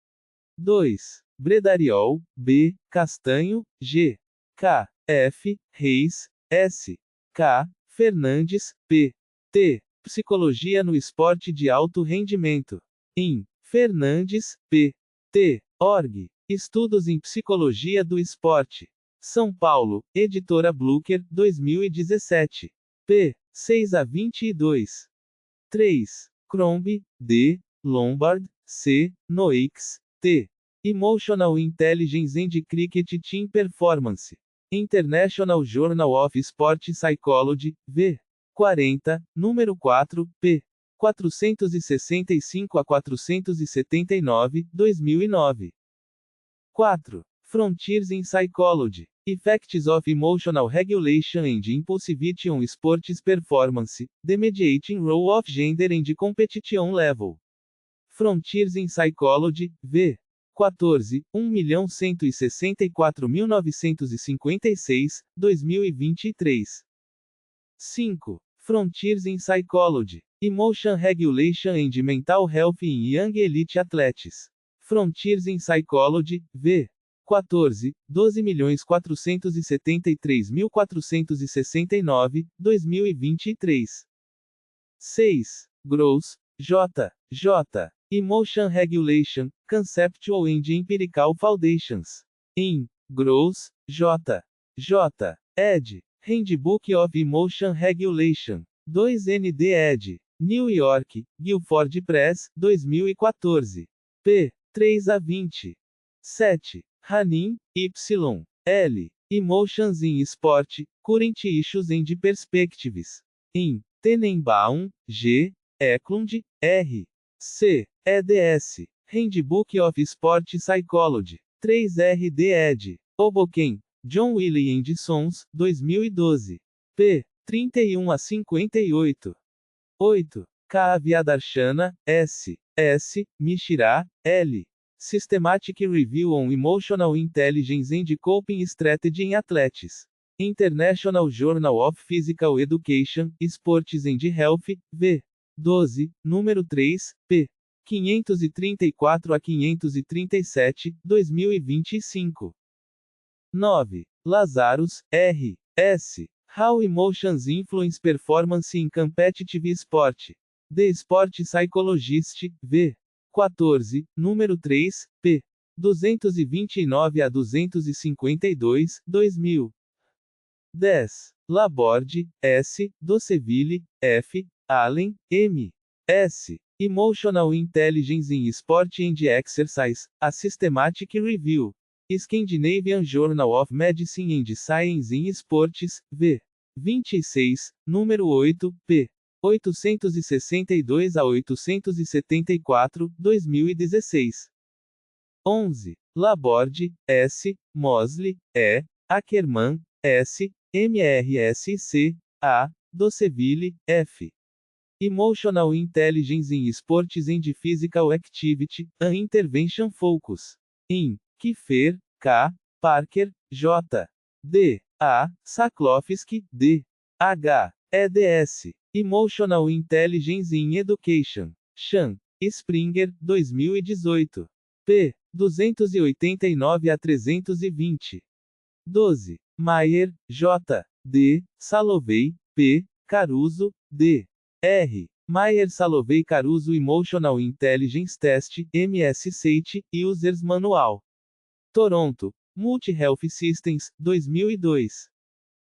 2. Bredariol, B. Castanho, G. K. F. Reis, S. K. Fernandes, P. T. Psicologia no Esporte de Alto Rendimento. In. Fernandes, P. T. Org. Estudos em Psicologia do Esporte. São Paulo, Editora Blucher, 2017. p. 6 a 22. 3. Crombie, D. Lombard, C. Noix, T. Emotional Intelligence and Cricket Team Performance. International Journal of Sport Psychology, V. 40, número 4, p. 465 a 479, 2009. 4. Frontiers in Psychology. Effects of Emotional Regulation and Impulsivity on Sports Performance, The Mediating Role of Gender and Competition Level. Frontiers in Psychology, V. 14, 1.164.956, 2023. 5. Frontiers in Psychology. Emotion Regulation and Mental Health in Young Elite Athletes. Frontiers in Psychology, V. 14, 12.473.469, 2023. 6. Gross, J. J. Emotion Regulation, Conceptual and Empirical Foundations. In. Gross, J. J. ed. Handbook of Emotion Regulation. 2nd ed. New York, Guilford Press, 2014. p. 3 a 20. 7. Hanin, Y. L. Emotions in Sport, Current Issues and Perspectives. In. Tenenbaum, G. Eklund, R. C. eds. Handbook of Sport Psychology. 3rd ed. Hoboken, John Wiley and Sons, 2012. p. 31 a 58. 8. Kaaviadarshana, S. S. Mishra, L. Systematic Review on Emotional Intelligence and Coping Strategy in Athletes. International Journal of Physical Education, Sports and Health, v. 12, número 3, p. 534 a 537, 2025. 9. Lazarus, R. S. How Emotions Influence Performance in Competitive Sport. The Sport Psychologist, v. 14, número 3, p. 229 a 252, 2000. 10. Laborde, S. Doceville, F. Allen, M. S. Emotional Intelligence in Sport and Exercise, A Systematic Review. Scandinavian Journal of Medicine and Science in Sports, v. 26, número 8, p. 862 a 874, 2016. 11. Laborde, S. Mosley, E. Ackerman, S. MRSC, A. Doceville, F. Emotional Intelligence in Sports and Physical Activity, An Intervention Focus. In. Kiefer, K. Parker, J. D. A. Saklowski, D. H. eds. Emotional Intelligence in Education. Chan. Springer, 2018. p. 289 a 320. 12. Maier, J. D. Salovey, P. Caruso, D. R. Maier Salovey Caruso Emotional Intelligence Test, MS-SAT, Users Manual. Toronto, Multi-Health Systems, 2002.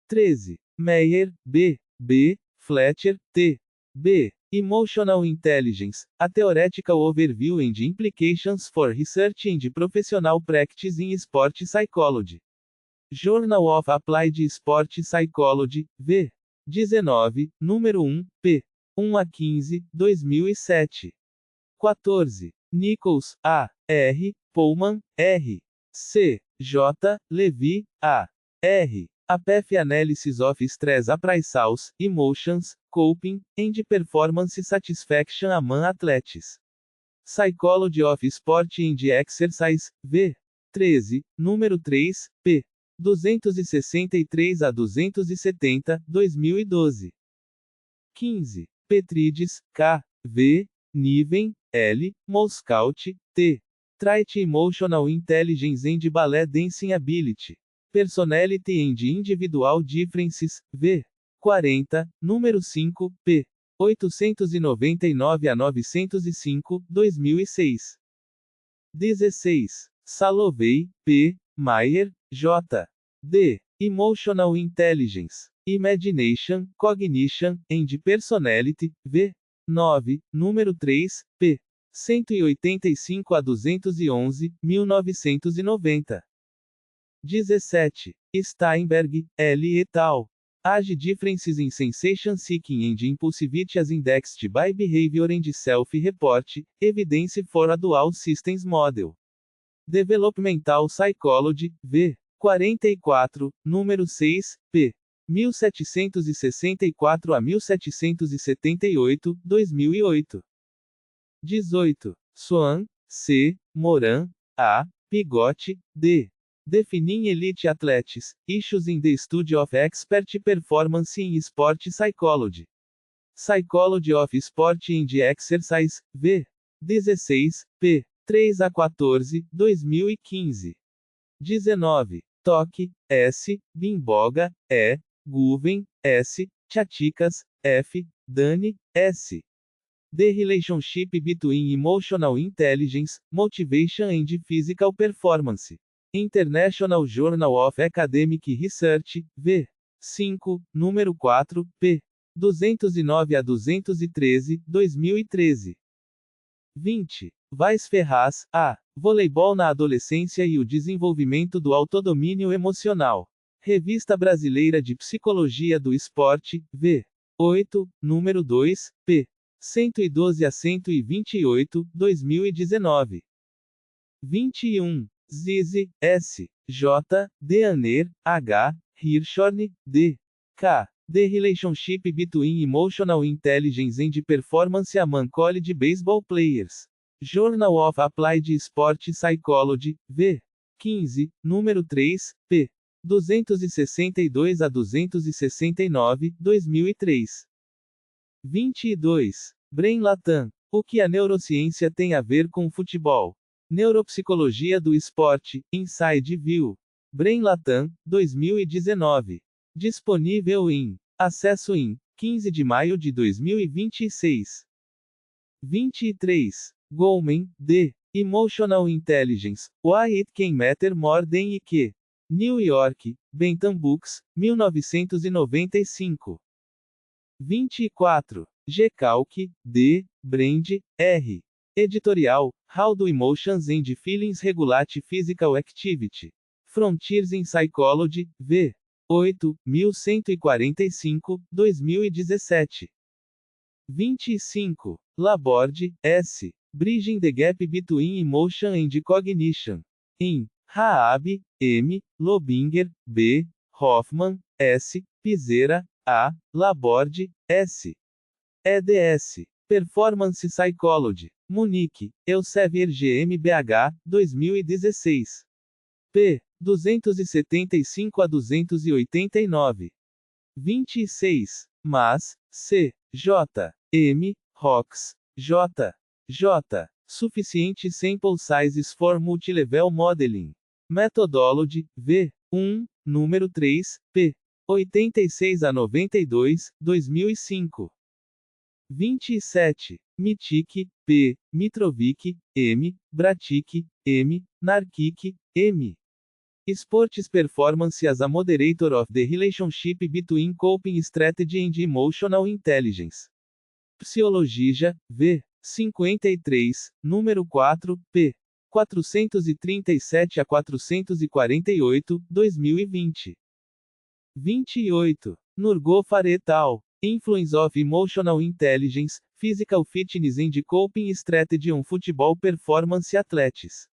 13. Meyer, B. B. Fletcher, T. B. Emotional Intelligence, A Theoretical Overview and Implications for Research and Professional Practice in Sport Psychology. Journal of Applied Sport Psychology, v. 19, número 1, p. 1 a 15, 2007. 14. Nichols, A. R. Pullman, R. C. J. Levy, A. R. A Path Analysis of Stress Appraisals, Emotions, Coping, and Performance Satisfaction Among Athletes. Psychology of Sport and Exercise, v. 13, número 3, p. 263 a 270, 2012. 15. Petrides, K. V. Niven, L. Moscout, T. Trait Emotional Intelligence and Ballet Dancing Ability. Personality and Individual Differences, v. 40, número 5, p. 899 a 905, 2006. 16. Salovey, P. Maier, J. D. Emotional Intelligence, Imagination, Cognition, and Personality, v. 9, número 3, p. 185 a 211, 1990. 17. Steinberg, L. et al. Age Differences in Sensation Seeking and Impulsivity as Indexed by Behavior and Self-Report, Evidence for a Dual Systems Model. Developmental Psychology, v. 44, número 6, p. 1764 a 1778, 2008. 18. Swan, C. Moran, A. Pigotti, D. Defining Elite Athletes, Issues in the Study of Expert Performance in Sport Psychology. Psychology of Sport and Exercise, v. 16, p. 3 a 14, 2015. 19. Toque, S. Bimboga, E. Guven, S. Chatikas, F. Dani, S. The Relationship Between Emotional Intelligence, Motivation and Physical Performance. International Journal of Academic Research, v. 5, número 4, p. 209 a 213, 2013. 20. Vaz Ferraz, A. Voleibol na Adolescência e o Desenvolvimento do Autodomínio Emocional. Revista Brasileira de Psicologia do Esporte, v. 8, número 2, p. 112 a 128, 2019. 21. Zize, S. J. Deaner, H. Hirschhorn, D. K. The Relationship Between Emotional Intelligence and Performance Among College Baseball Players. Journal of Applied Sport Psychology, v. 15, número 3, p. 262 a 269, 2003. 22. Brain Latam. O que a neurociência tem a ver com futebol? Neuropsicologia do esporte, Inside View. Brain Latam, 2019. Disponível em acesso em 15 de maio de 2026. 23. Goleman, D. Emotional Intelligence, Why It Can Matter More Than It. New York, Bentham Books, 1995. 24. Gecalc, D. Brand, R. Editorial, How Do Emotions and Feelings Regulate Physical Activity. Frontiers in Psychology, v. 8, 1145, 2017. 25. Laborde, S. Bridging the Gap Between Emotion and Cognition. Em Raab, M. Lobinger, B. Hoffman, S. Pizzera, A. Laborde, S. eds. Performance Psychology. Munique, Elsevier GmbH, 2016. p. 275 a 289. 26. Mas, C. J. M. Rox, J. J. Sufficient Sample Sizes for Multilevel Modeling. Methodology, v. 1, número 3, p. 86 a 92, 2005. 27. Mitic, P. Mitrovic, M. Bratic, M. Narkic, M. Sports Performance as a Moderator of the Relationship Between Coping Strategy and Emotional Intelligence. Psiologia, v. 53, número 4, p. 437 a 448, 2020. 28. Nurgofar et al. Influence of Emotional Intelligence, Physical Fitness and Coping Strategy on Football Performance Athletes.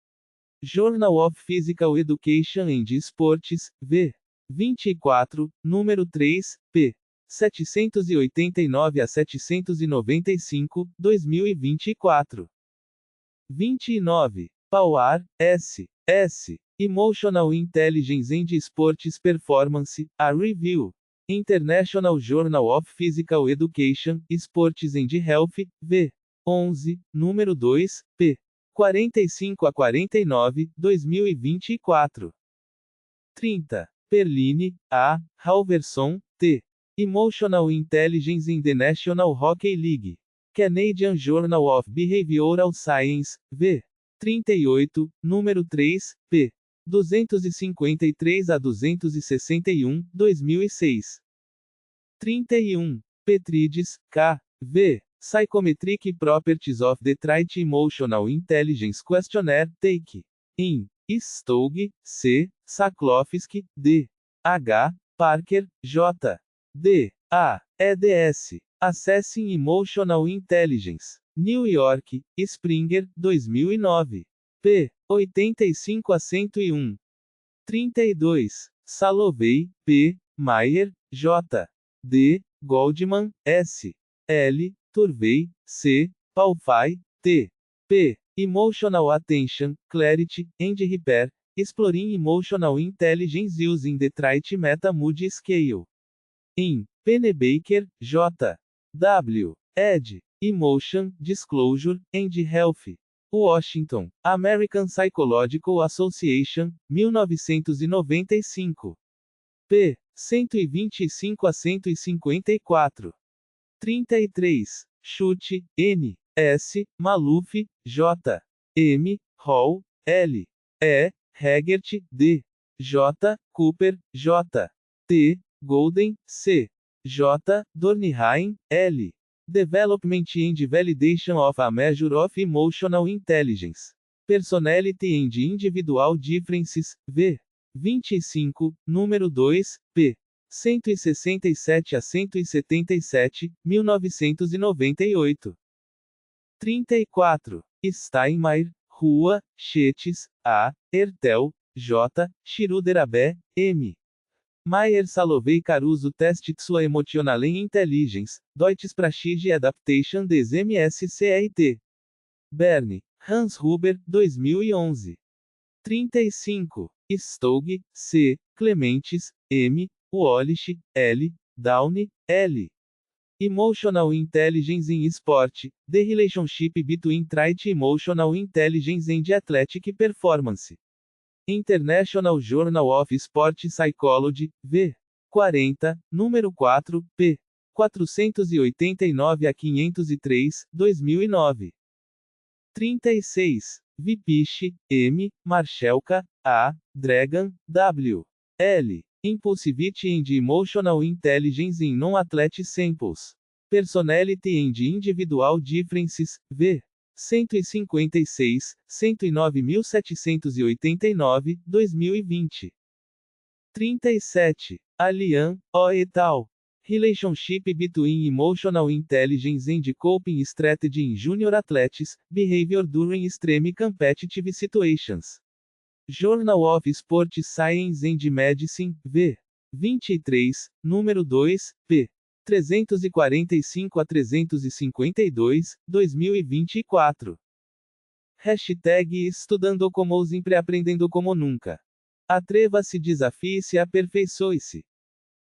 Journal of Physical Education and Sports, v. 24, número 3, p. 789 a 795, 2024. 29. Pauar, S. S. Emotional Intelligence and Sports Performance, a Review. International Journal of Physical Education, Sports and Health, v. 11, número 2, p. 45 a 49, 2024. 30. Perline, A. Halverson, T. Emotional Intelligence in the National Hockey League. Canadian Journal of Behavioral Science, v. 38, número 3, p. 253 a 261, 2006. 31. Petrides, K. V. Psychometric Properties of the Trait Emotional Intelligence Questionnaire, Take. In. Stoug, C. Saklowski, D. H. Parker, J. D. A. eds. Assessing Emotional Intelligence. New York, Springer, 2009. p. 85 a 101. 32. Salovey, P. Mayer, J. D. Goldman, S. L. Turvey, C. Palfai, T. P. Emotional Attention, Clarity, and Repair, Exploring Emotional Intelligence Using the Trait Meta Mood Scale. In. Pennebaker, J. W. ed. Emotion, Disclosure, and Health. Washington, American Psychological Association, 1995. p. 125 a 154. 33. Chute, N. S. Maluf, J. M. Hall, L. E. Hegert, D. J. Cooper, J. T. Golden, C. J. Dornheim, L. Development and Validation of a Measure of Emotional Intelligence. Personality and Individual Differences, V. 25, número 2, p. 167 a 177, 1998. 34. Steinmeier, Rua, Chetes, A. Ertel, J. Schroeder-Abe, M. Maier Salovey Caruso Testet sua Emotionale Intelligence, Deutschsprachige Adaptation des MSCRT. Bern, Hans Huber, 2011. 35. Stoug, C. Clementes, M. Walsh, L. Downey, L. Emotional Intelligence in Sport, The Relationship Between Trait Emotional Intelligence and Athletic Performance. International Journal of Sport Psychology, V. 40, número 4, p. 489 a 503, 2009. 36. Vipich, M. Marchelka, A. Dragan, W. L. Impulsivity and Emotional Intelligence in Non-Athlete Samples. Personality and Individual Differences, V. 156, 109.789, 2020. 37. Alian, O. et al. Relationship Between Emotional Intelligence and Coping Strategy in Junior Athletes, Behavior During Extreme Competitive Situations. Journal of Sport Science and Medicine, V. 23, número 2, p. 345 a 352, 2024. Hashtag Estudando como sempre aprendendo como nunca. Atreva-se, desafie-se, aperfeiçoe-se.